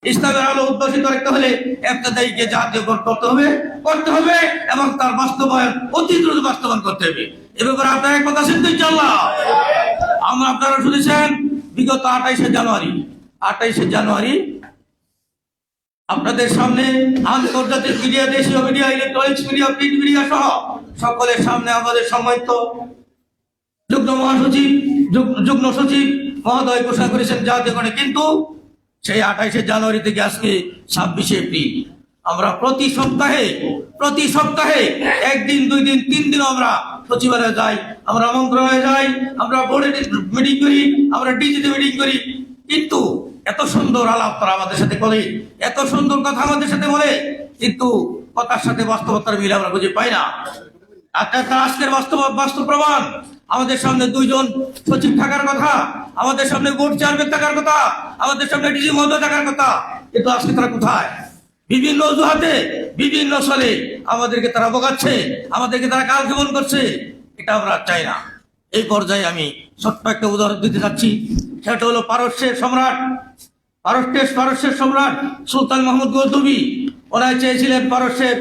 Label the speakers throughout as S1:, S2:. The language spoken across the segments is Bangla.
S1: ইসলামের আলো উদ্ভাসিত রাখতে হলে ইবতেদায়ীকে জাতীয় করতে হবে এবং তার বাস্তবায়ন অতি দ্রুত বাস্তবায়ন করতে হবে। এ ব্যাপারে আপনার এক কথা আছেন তো ইনশাআল্লাহ? আপনারা শুনেছেন বিগত 28শে জানুয়ারি আপনাদের সামনে আন্তর্জাতিক মিডিয়া, দেশীয় media, electronics media, print media সহ সকলের সামনে আমাদের সম্মানিত যুগ্ম সচিব মহোদয় ঘোষণা করেছেন জাতীয়করণে। কিন্তু সেই 28শে জানুয়ারি থেকে আজকে 26শে এপ্রিল আমরা প্রতি সপ্তাহে একদিন, 2 দিন, 3 দিন আমরা সচিবালয়ে যাই, আমরা মন্ত্রণালয়ে যাই, আমরা বোর্ডে মিটিং করি, আমরা ডিজিতে মিটিং করি। কিন্তু এত সুন্দর আলাপ তারা আমাদের সাথে করে, এত সুন্দর কথা আমাদের সাথে বলে, কিন্তু কথার সাথে বাস্তবতার মিল আমরা খুঁজে পাই না। আজকের বাস্তব প্রমাণ, আমাদের সামনে 2 জন সচিব থাকার কথা, আমাদের সামনে বোর্ড চেয়ারম্যান থাকার কথা, আমাদের সামনে ডিজি মহোদয় থাকার কথা, কিন্তু আজকে তারা কোথায়? বিভিন্ন অজুহাতে, বিভিন্ন সালে আমাদেরকে তারা বোকাচ্ছে, আমাদেরকে তারা কালক্ষেপণ করছে। এটা আমরা চাই না। এই পর্যায়ে আমি ছোট্ট একটা উদাহরণ দিতে চাচ্ছি। সেটা হলো পারস্যের সম্রাট সুলতান মাহমুদ গৌতমী। ওনারা চেয়েছিলেন পারস্যের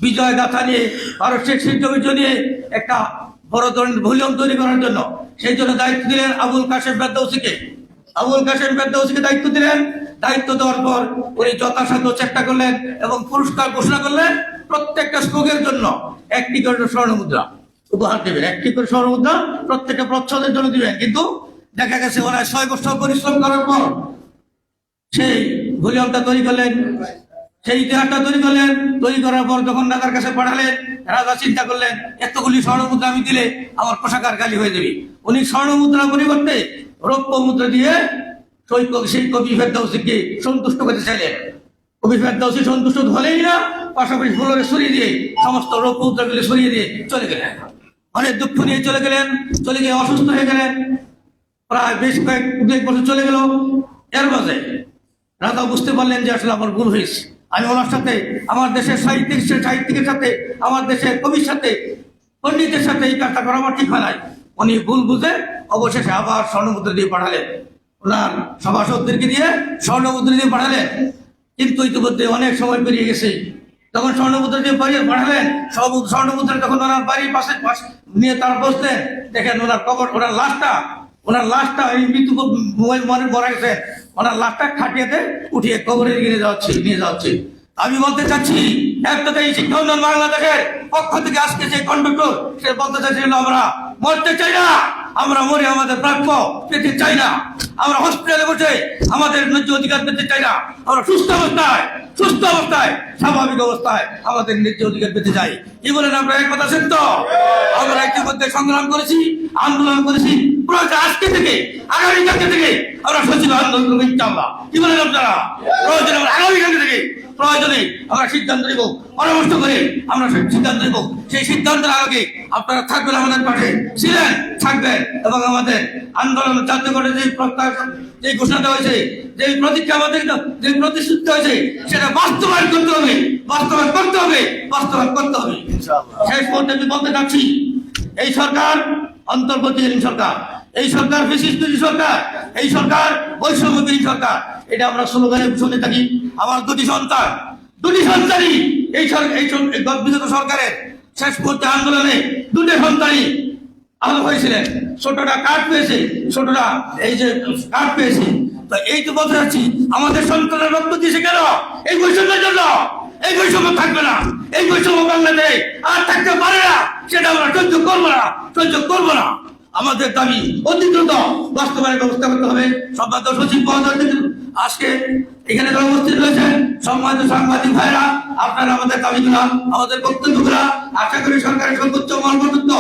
S1: বিজয় গাথা নিয়ে, পারস্যের শিল্প বিজয় নিয়ে একটা বড় ধরনের ভলিউম তৈরি করার জন্য। সেই জন্য দায়িত্ব দিলেন আবুল কাশেম ফেরদৌসিকে দায়িত্ব দিলেন। দায়িত্ব দেওয়ার পর উনি যথাসাধ্য চেষ্টা করলেন এবং পুরস্কার ঘোষণা করলেন। প্রত্যেকটা শ্লোকের জন্য 1টি করে স্বর্ণ মুদ্রা উপহার দেবেন, 1টি করে স্বর্ণ মুদ্রা প্রত্যেকটা প্রচ্ছদের জন্য দিবেন। কিন্তু দেখা গেছে ওরা 6 বছর পরিশ্রম করার পর সেই ভলিউমটা তৈরি করলেন, সেই ইতিহাসটা তৈরি করার পর যখন রাজার কাছে পাঠালেন, রাজা চিন্তা করলেন এতগুলি স্বর্ণ মুদ্রা আমি দিলে আমার পোশাকার গালি হয়ে যাবে। উনি স্বর্ণ মুদ্রার পরিবর্তে রৌপ্য মুদ্রা দিয়ে সেই কবি ফেরদৌসিকে সন্তুষ্ট করতে চাইলেন। কবি ফেরদৌসি সন্তুষ্ট হলেই না, পাশাপাশি ফুলরে সরিয়ে দিয়ে সমস্ত রৌপ্য মুদ্রাগুলি সরিয়ে দিয়ে চলে গেলেন। অনেক দুঃখ নিয়ে চলে গিয়ে অসুস্থ হয়ে গেলেন। প্রায় বেশ কয়েক বছর চলে গেল। এর মাঝে রাজা বুঝতে পারলেন যে আসলে আমার ভুল হয়েছে। আমি ওনার সাথে, আমার দেশের সাহিত্যিকের সাথে, আমার দেশের কবির সাথে, পণ্ডিতের সাথে এই কাজটা করা আমার ঠিক হয় নাই। উনি ভুল বুঝে অবশেষে আবার স্বর্ণমুদ্রা দিয়ে পাঠালেন, ওনার সভাসদদেরকে দিয়ে স্বর্ণমুদ্রা দিয়ে পাঠালেন। কিন্তু ইতিমধ্যে অনেক সময় পেরিয়ে গেছে। তখন স্বর্ণমুদ্রা দিয়ে পাঠালেন, স্বর্ণমুদ্রা যখন ওনার বাড়ির পাশে নিয়ে তারা বসলেন, দেখেন ওনার কবর, ওনার লাশটা মৃত্যু মনে মরা গেছে, ওনার লাশটা খাটিয়েতে উঠিয়ে কবরে নিয়ে যাচ্ছে। আমি বলতে চাচ্ছি, একটাই শিক্ষা উন্নয়ন বাংলাদেশের পক্ষ থেকে আজকে যে কন্ডাক্টর, সে বলতে চাচ্ছিল আমরা মরতে চাই না, আমরা মরে আমাদের প্রাপ্য পেতে চাই না, আমরা হসপিটালে বসে আমাদের ন্যায্য অধিকার পেতে চাই না, আমরা সুস্থ অবস্থায় স্বাভাবিক অবস্থায় আমাদের ন্যায্য অধিকার পেতে চাই। কি বলেন আপনারা? এক কথা আছেন তো? আমরা ইতিমধ্যে সংগ্রাম করেছি, আন্দোলন করেছি, প্রয়োজন আজকে থেকে, আগামীকালকে থেকে আমরা সচিব আন্দোলন করবো ইনশাআল্লাহ। কি বলেন আপনারা? প্রয়োজন আমরা আগামীকালকে থেকে প্রয়োজনে আমরা সিদ্ধান্ত নেব, পরামর্শ করে আমরা সিদ্ধান্ত নেব। সেই সিদ্ধান্তের আগে আপনারা থাকবেন, আমাদের পাশে থাকবেন এবং আমাদের আন্দোলন জাতীয়করণের যে ঘোষণাটা হয়েছে, যে প্রতিজ্ঞা আমাদের যে প্রতিশ্রুতি হয়েছে, সেটা বাস্তবায়ন করতে হবে। শেষ পর্যন্ত আমি বলতে চাচ্ছি, এই সরকার অন্তর্বর্তীকালীন সরকার, এই সরকার ফ্যাসিস্ট সরকার, এই সরকার বৈষম্যবিহীন সরকার। এটা আমরা স্লোগানে শুনে থাকি। আমার দুটি সন্তানই এই বিগত সরকারের শেষ পর্যন্ত আন্দোলনে 2টি সন্তানই আহত হয়েছিলেন। ছোটটা কাঠ পেয়েছে, তো এই তো বলতে চাচ্ছি, আমাদের সন্তানের রক্ত দিয়েছে কেন? এই বৈষম্যের জন্য। এই বৈষম্য থাকবে না, এই বৈষম্য বাংলাদেশে আর থাকতে পারে না। সেটা আমরা সহ্য করবো না। আমাদের দাবি অতি দ্রুত বাস্তবায়নের ব্যবস্থা করতে হবে। সম্মানিত সচিব মহোদয় আজকে এখানে যারা উপস্থিত রয়েছেন, সম্মানিত সাংবাদিক ভাইরা, আপনারা আমাদের দাবিগুলা, আমাদের বক্তব্যগুলা আশা করি সরকারের সর্বোচ্চ মহল পর্যন্ত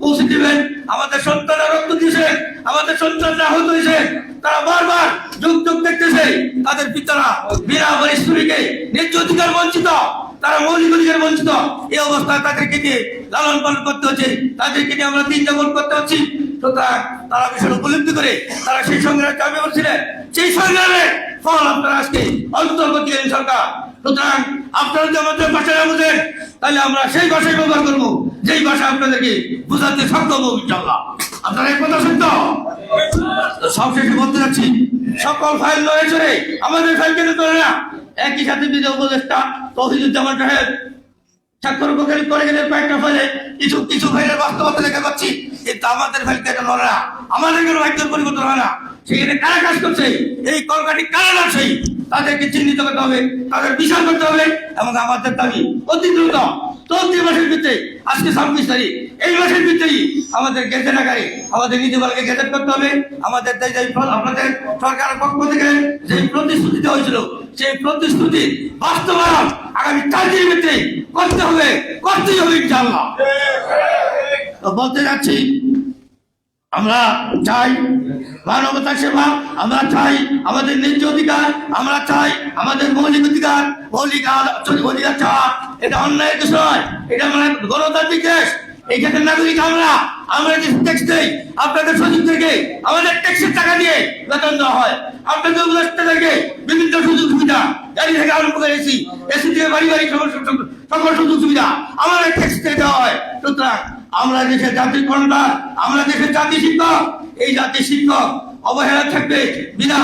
S1: পৌঁছে দিবেন। আমাদের সন্তানরা রক্ত দিয়েছে, আমাদের সন্তানরা আহত হয়েছে, তারা বারবার যুগ দেখতেছে তাদের পিতারা বিনা পরিশ্রমীকে ন্যায্য অধিকার বঞ্চিত, তারা মৌলিক অধিকার বঞ্চিত। এই অবস্থায় তাদেরকে নিয়ে লালন পালন করতে হচ্ছে, তাদেরকে নিয়ে আমরা দিন যাপন করতে হচ্ছি। সুতরাং তারা বিষয়টা উপলব্ধি করে তারা সেই সংগ্রামে চাপিয়ে পড়ছিলেন। সেই সংগ্রামের ফল আপনারা আজকে অন্তর্বর্তীকালীন সরকার। সুতরাং আপনারা যদি আমাদের পাশে না বুঝেন, তাহলে আমরা সেই ভাষায় ব্যবহার করবো যেই ভাষা আপনাদেরকে বোঝাতে সক্ষম হবো ইনশাআল্লাহ। আপনারা এই কথা সত্য। সবশেষে বলতে যাচ্ছি, সকল ফাইল লয়ে চলে আমাদের ফাইল কেন তোলে না? একই সাথে বিধি উপদেষ্টা তৌহিদুজ্জামান সাহেব স্বাক্ষর করে গেলেন কয়েকটা ফাইলে, কিছু কিছু ফাইলের বাস্তবতা দেখা পাচ্ছি, কিন্তু আমাদের ফাইল কেন লড়ে না? আমাদের কেন ভাগ্যের পরিবর্তন হয় না? সেখানে কারা কাজ করছে, এই কলকাঠি কারা লাগছে, তাদেরকে চিহ্নিত করতে হবে, তাদের বিচার করতে হবে। এবং আমাদের দাবি অতি দ্রুত চলতি মাসের ভিতরে, আজকে 26 তারিখ, এই মাসের ভিতরেই আমাদের গেজেট আকারে আমাদের নীতিমালাকে গেজেট করতে হবে। আমাদের আপনাদের সরকারের পক্ষ থেকে যে প্রতিশ্রুতি হয়েছিল, সেই প্রতিশ্রুতির বাস্তবায়ন আগামী 4 দিনের ভিতরে করতেই হবে ইনশাআল্লাহ। তো বলতে যাচ্ছি, আমরা চাই মানবতা সেবা, আমরা চাই আমাদের ন্যায্য অধিকার, আমরা চাই আমাদের মৌলিক অধিকার, অধিকার চাওয়া এটা অন্যায় কিছু নয়, এটা আমরা গণতান্ত্রিক দেশ। এইখানে নাগরিক আমরা যে ট্যাক্স দেই, আপনাদের সচিবদেরকে আমাদের ট্যাক্সের টাকা দিয়ে বেতন দেওয়া হয়, আপনাদের উপদেষ্টাদেরকে বিভিন্ন সুযোগ সুবিধা, গাড়ি থেকে আরম্ভ করে এসি থেকে বাড়ি সকল সুযোগ সুবিধা আমাদের ট্যাক্স থেকে দেওয়া হয়। সুতরাং আমরা দেশের জাতির কর্ণধার, আমরা দেশের জাতি শিক্ষক। এই জাতি শিক্ষক অবহেলা থাকবে, বিনা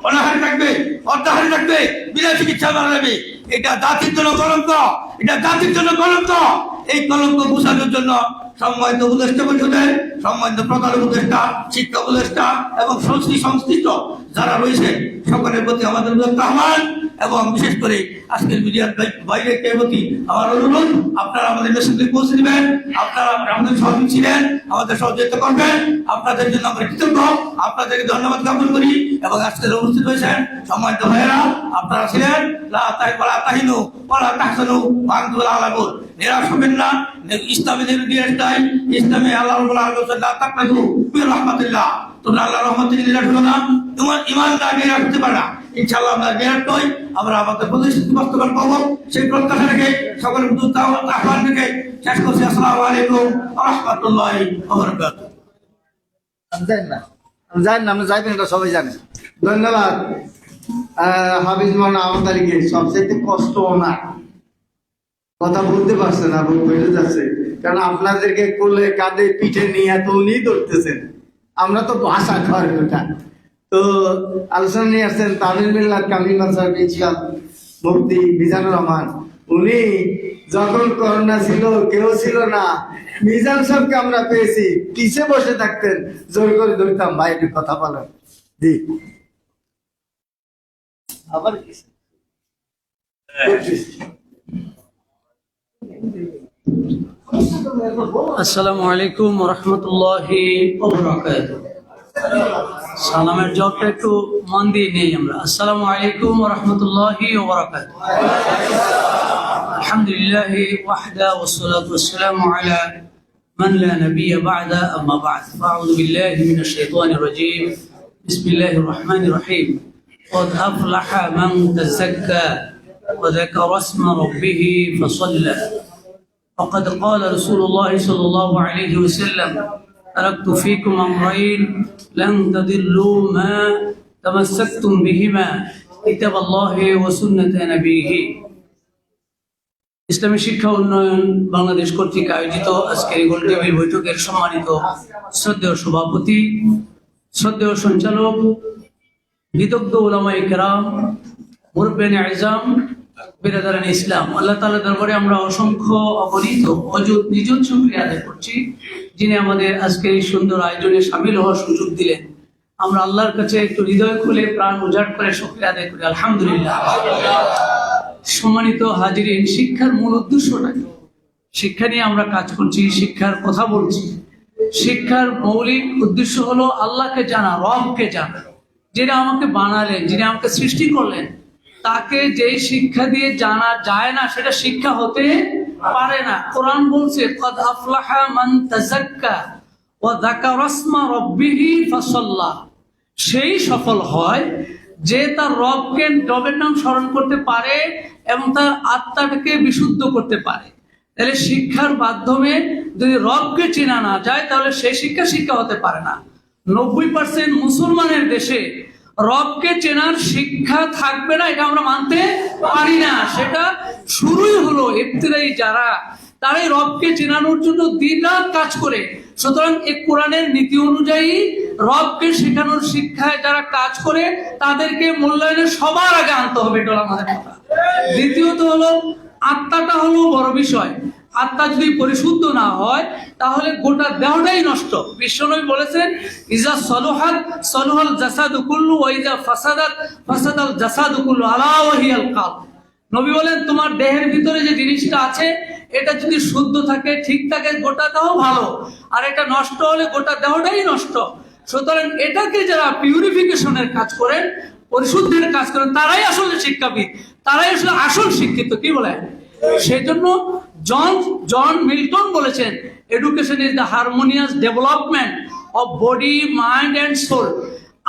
S1: অনাহারে থাকবে, অর্ধাহারে থাকবে, বিনা চিকিৎসা মারা যাবে। এটা জাতির জন্য কলঙ্ক, এটা জাতির জন্য কলঙ্ক। এই কলঙ্ক বোঝানোর জন্য সম্মানিত উপদেষ্টা পরিষদের, সম্মানিত প্রধান উপদেষ্টা, শিক্ষা উপদেষ্টা এবং সংশ্লিষ্ট যারা রয়েছে সকলের প্রতি আমাদের আহ্বান, এবং বিশেষ করে আজকের মিডিয়ার বাইরে প্রতি আমার অনুরোধ, আপনারা আমাদের মেসেজে পৌঁছে দিবেন, আপনারা আমাদের সহযোগী ছিলেন, আমাদের সহযোগিতা করবেন। আপনাদের জন্য আমরা কৃতজ্ঞ, আপনাদেরকে ধন্যবাদ জ্ঞাপন করি। এবং আজকের উপস্থিত হয়েছেন সম্মানিত ভাইয়েরা, আপনারা ছিলেন নিরাশ হবেন না। ইসলামী ইসলামী আল্লাহ রহমতুল্লাহ, তোমরা আল্লাহ রহমতুল্লাহ নিরাশ হলো না, তোমার ইমানদার নিরাশ হতে পারে না। ইনশাআল্লাহ আমরা নিরাশ নই, আমরা আমাদের প্রতিশ্রুতি বাস্তবায়ন করবো। সেই প্রত্যাশা রেখে সকলের আহ্বান রেখে শেষ করছি। আসসালামু আলাইকুম ওয়া রাহমাতুল্লাহি ওয়া বারাকাতুহু।
S2: আপনি যাইবেন, এটা সবাই জানে। ধন্যবাদ হাফিজ মাওলানা আহমদ আলীকে। সবচেয়ে কষ্ট না কথা বলতে পারছে না, বেড়ে যাচ্ছে, কারণ আপনাদেরকে কোলে কাঁধে পিঠে নিয়ে এত উনি ধরতেছেন, আমরা তো ভাষা ঘর ওটা। তো আলোচনা নিয়ে আসছেন তামিল মিল্লাত কামিল মাদ্রাসার প্রিন্সিপাল মুফতি মিজানুর রহমান। উনি যখন করোনা ছিল, কেউ ছিল না, মিজান সাহেবকে আমরা পেয়েছি, পিছে বসে থাকতেন, জোর করে ধরতাম, ভাই একটু কথা বলেন। জি, আবার
S3: আসসালামু আলাইকুম ওয়া রাহমাতুল্লাহি ওয়া বারাকাতুহু। সালামের জবাবটা একটু মন দিয়ে নেই আমরা। আসসালামু আলাইকুম ওয়া রাহমাতুল্লাহি ওয়া বারাকাতুহু। আলহামদুলিল্লাহি ওয়াহদা ওয়াসসালাতু ওয়াসসালামু আলা মান লা নাবিয়্যা বা'দা, আম্মা বা'দ। আউযু বিল্লাহি মিনাশ শাইতানির রাজীম। বিসমিল্লাহির রাহমানির রাহিম। قد أفلح من تزكى وذكر اسم ربه فصلى وقد قال رسول الله صلى الله عليه وسلم تركت فيكم أمرين لن تضلوا ما تمسكتم بهما كتاب الله وسنة نبيه। ইসলামী শিক্ষা উন্নয়ন বাংলাদেশ কর্তৃক আয়োজিত আজকের গোল টেবিল বৈঠকের সম্মানিত শ্রদ্ধেয় সভাপতি, শ্রদ্ধেয় সঞ্চালক, বিদগ্ধ উলামায়ে কেরাম, মুরব্বিয়ানে আযম, বিরাদারান ইসলাম, আল্লাহ তাআলার দরবারে আমরা অসংখ্য অগণিত অযুত নিযুত শুকরিয়া আদায় করছি, যিনি আমাদের আজকে এই সুন্দর আয়োজনে শামিল হওয়ার সুযোগ দিলেন। আমরা আল্লাহর কাছে একটু হৃদয় খুলে প্রাণ উজাড় করে শুকরিয়া আদায় করি, আলহামদুলিল্লাহ। সম্মানিত হাজিরিন, শিক্ষার মূল উদ্দেশ্যটা কি? শিক্ষা নিয়ে আমরা কাজ করছি, শিক্ষার কথা বলছি। শিক্ষার মৌলিক উদ্দেশ্য হলো আল্লাহকে জানা, রবকে জানা, যিনি আমাকে বানালেন, যিনি আমাকে সৃষ্টি করলেন, তাকে যেই শিক্ষা দিয়ে জানা যায় না সেটা শিক্ষা হতে পারে না। কোরআন বলছে কদ আফলাহা মান তাযাক্কা ওয়া যাকারা ইসমা রাব্বিহি ফাসাল্লা। সেই সফল হয় যে তার রবের নাম স্মরণ করতে পারে এবং তার আত্মাটাকে বিশুদ্ধ করতে পারে। তাহলে শিক্ষার মাধ্যমে যদি রবকে চেনা না যায় তাহলে সেই শিক্ষা হতে পারে না। 90% মুসলমানের দেশে রবকে চেনার শিক্ষা থাকবে না, এটা আমরা মানতে পারি না। সেটা শুরুই হলো ইবতিদায়ী যারা, তারাই রবকে চেনানোর জন্য দিন-রাত কাজ করে। সুতরাং এই কোরআনের নীতি অনুযায়ী রবকে শেখানোর শিক্ষায় যারা কাজ করে তাদেরকে মূল্যায়নে সবার আগে আনতে হবে, এটা হলো আমাদের কথা। দ্বিতীয়ত হলো আত্মাটা হলো বড় বিষয়। আত্মা যদি পরিশুদ্ধ না হয় তাহলে গোটা দেহটাই নষ্ট। বিশ্বনবী বলেছেন, ইজা সলুহাত সলুহাল জাসাদু কুল্লু ওয়া ইজা ফাসাদাত ফাসাদাল জাসাদু কুল্লু আলা ওয়া হিয়াল কালব। নবী বলেন, তোমার দেহের ভিতরে যে জিনিসটা আছে এটা যদি শুদ্ধ থাকে, ঠিক থাকে, গোটা দেহ ভালো, আর এটা নষ্ট হলে গোটা দেহটাই নষ্ট। সুতরাং এটাকে যারা পিউরিফিকেশনের কাজ করেন, পরিশুদ্ধের কাজ করেন, তারাই আসলে শিক্ষাবিদ, তারাই আসলে আসল শিক্ষিত। কি বলে? সেই জন্য জন মিল্টন বলেছেন, education is the harmonious development of body, mind and soul.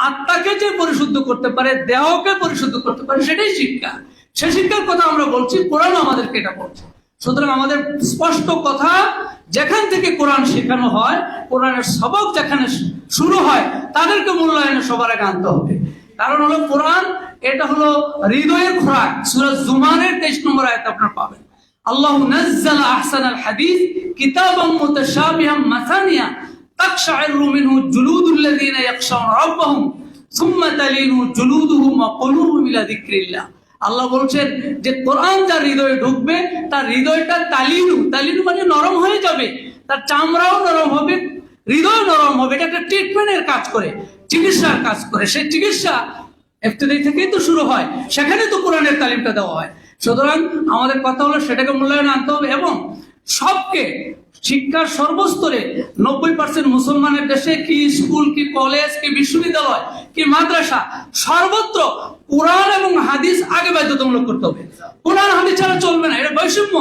S3: আত্মাকে যে পরিশুদ্ধ করতে পারে, দেহকে পরিশুদ্ধ করতে পারে, সেটাই শিক্ষা। সে শিক্ষার কথা আমরা বলছি, কোরআন আমাদেরকে এটা বলছে। সুতরাং আমাদের স্পষ্ট কথা, যেখান থেকে কোরআন শেখানো হয়, কোরআনের সবক যেখানে শুরু হয়, তাদেরকে মূল্যায়নে সবার আগে আনতে হবে। কারণ হলো কোরআন এটা হলো হৃদয়ের খোরাক। সূরা জুমারের 23 নম্বর আয়াত আপনারা পাবেন, আল্লাহু নাজ্জালা আহসানাল হাদিস কিতাবাম মুতাশাবিহাম মাসানিয়া তাকশাইরু মিনহু জুলুদুল্লাযিনা ইয়াখশাউনা রাব্বাহুম সুম্মা তালিনু জুলুদুহুম ওয়া কুলুবুহুম ইলা যিকরিল্লাহ। আল্লাহ বলছেন যে কোরআন যার হৃদয়ে ঢুকবে, তার হৃদয়টা তালিনু মানে নরম হয়ে যাবে, তার চামড়াও নরম হবে, হৃদয় নরম হবে। এটা একটা ট্রিটমেন্টের কাজ করে, চিকিৎসার কাজ করে। সেই চিকিৎসা ইবতিদায়ী থেকেই তো শুরু হয়, সেখানে তো কোরআনের তালিমটা দেওয়া হয়। সুতরাং আমাদের কথা হলো সেটাকে মূল্যায়নে আনতে হবে, এবং সবকে শিক্ষার সর্বস্তরে 90% মুসলমানের দেশে, কি স্কুল, কি কলেজ, কি বিশ্ববিদ্যালয়, কি মাদ্রাসা, সর্বত্র কোরআন এবং হাদিস আগে বাধ্যতামূলক করতে হবে। কোরআন হাদিস ছাড়া চলবে না, এটা বৈষম্য।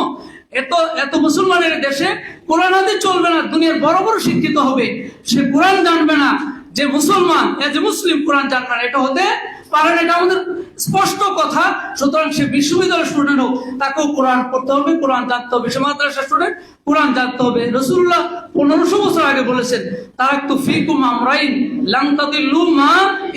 S3: এত মুসলমানের দেশে কোরআন হাদিস চলবে না। দুনিয়ার বড় বড় শিক্ষিত হবে, সে কোরআন জানবে না, যে মুসলমান, যে মুসলিম কোরআন জানবে না, এটা হতে পারে না। এটা আমাদের স্পষ্ট কথা। সুতরাং সে বিশ্ববিদ্যালয়ের স্টুডেন্ট হোক, তাকেও কোরআন পড়তে হবে, কোরআন জানতে হবে। সে মাদ্রাসার স্টুডেন্ট, কোরআন জানতে হবে। রাসূলুল্লাহ 1500 বছর আগে বলেছেন, তারাকতু ফীকুম আমরাইন লান তাদিল্লু মা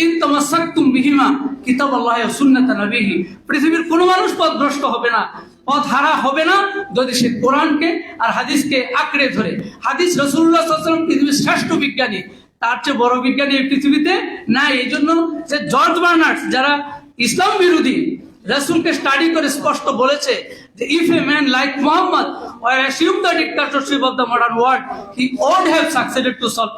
S3: ইন তামাসসাকতুম বিহিমা কিতাবাল্লাহি ওয়া সুন্নাত নবীহি। পৃথিবীর কোনো মানুষ পথভ্রষ্ট হবে না, পথ হারা হবে না, যদি সে কোরআনকে আর হাদিসকে আঁকড়ে ধরে। হাদিস, রাসূলুল্লাহ সাল্লাল্লাহু আলাইহি ওয়াসাল্লাম পৃথিবীর শ্রেষ্ঠ বিজ্ঞানী, তার চেয়ে বড় বিজ্ঞানী এই পৃথিবীতে নাই। এই জন্য যে জর্জ বার্নার্ড, যারা ইসলাম বিরোধী, রাসূলকে স্টাডি করে স্পষ্ট বলেছে যে if a man like Muhammad or assume the dictatorship of the modern world, he would have succeeded to solve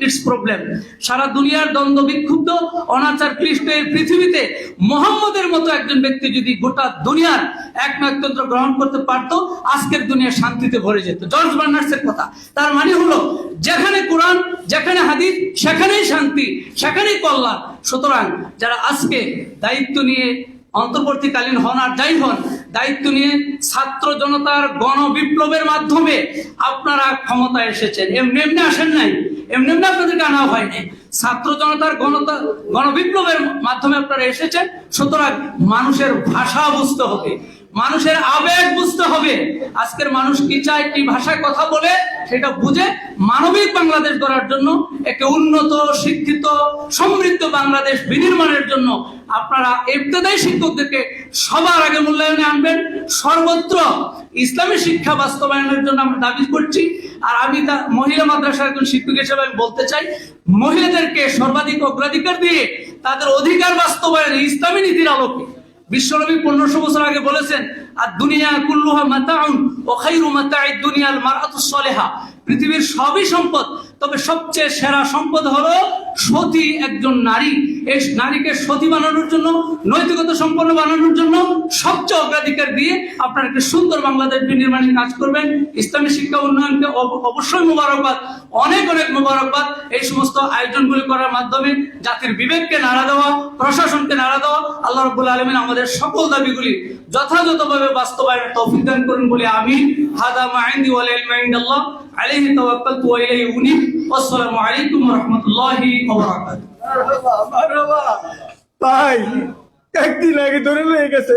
S3: its problem. সারা দুনিয়ার দ্বন্দ্ব বিক্ষুব্ধ অনাচার ক্লিষ্ট এই পৃথিবীতে মুহাম্মদের মতো একজন ব্যক্তি যদি গোটা দুনিয়ার একমাত্র গ্রহণ করতে পারতো, আজকের দুনিয়া শান্তিতে ভরে যেত। জর্জ বার্নার্ডের কথা। তার মানে হলো, যেখানে কোরআন, যেখানে হাদিস, সেখানেই শান্তি, সেখানেই কল্যাণ। সুতরাং যারা আজকে দায়িত্ব নিয়ে, অন্তর্বর্তীকালীন হন আর যাই হন, দায়িত্ব নিয়ে ছাত্র জনতার গণবিপ্লবের মাধ্যমে আপনারা ক্ষমতায় এসেছেন, এমনি এমনি আসেন নাই, এমনি এমনি আপনাদেরকে আনা হয়নি। ছাত্র জনতার গণবিপ্লবের মাধ্যমে আপনারা এসেছেন। সুতরাং মানুষের ভাষা বুঝতে হবে, মানুষের আবেগ বুঝতে হবে। আজকের মানুষ কি চায়, কি ভাষায় কথা বলে, সেটা বুঝে মানবিক বাংলাদেশ গড়ার জন্য, একে উন্নত, শিক্ষিত, সমৃদ্ধ বাংলাদেশ বিনির্মাণের জন্য আপনারা ইবতেদায়ী শিক্ষকদেরকে সবার আগে মূল্যায়নে আনবেন। সর্বত্র ইসলামী শিক্ষা বাস্তবায়নের জন্য আমরা দাবি করছি। আর আমি মহিলা মাদ্রাসার একজন শিক্ষক হিসেবে আমি বলতে চাই, মহিলাদেরকে সর্বাধিক অগ্রাধিকার দিয়ে তাদের অধিকার বাস্তবায়নে ইসলামী নীতির আলোকে। বিশ্বনবী 1500 বছর আগে বলেছেন, আর দুনিয়া কুল্লুহা মাতাউন ওয়া খায়রু মাতাইদ দুনিয়াল মারআতুস সালিহা। পৃথিবীর সবই সম্পদ, তবে সবচেয়ে সেরা সম্পদ হলো সতী একজন নারী। এই নারীকে সতী বানানোর জন্য, নৈতিকতা সম্পন্ন বানানোর জন্য সবচেয়ে অগ্রাধিকার দিয়ে আপনারা একটা সুন্দর বাংলাদেশ বিনির্মাণের কাজ করবেন। ইসলামী শিক্ষা উন্নয়নকে অবশ্যই মোবারকবাদ, অনেক অনেক মোবারকবাদ। এই সমস্ত আয়োজনগুলি করার মাধ্যমে জাতির বিবেককে নাড়া দেওয়া, প্রশাসনকে নাড়া দেওয়া। আল্লাহ রাব্বুল আলামিন আমাদের সকল দাবিগুলি যথাযথভাবে বাস্তবায়নের তৌফিক দান করুন বলে আমিন। হাদা মা ইনদি ওয়াল ইলমু ইনদাল্লাহ আলাইহি তাওয়াক্কালতু ওয়া ইলাইহি উনীব। আসসালামু আলাইকুম ওয়া রাহমাতুল্লাহি ওয়া বারাকাতুহু।
S4: ভাই, একদিন আগে ধরে লেগে গেছে,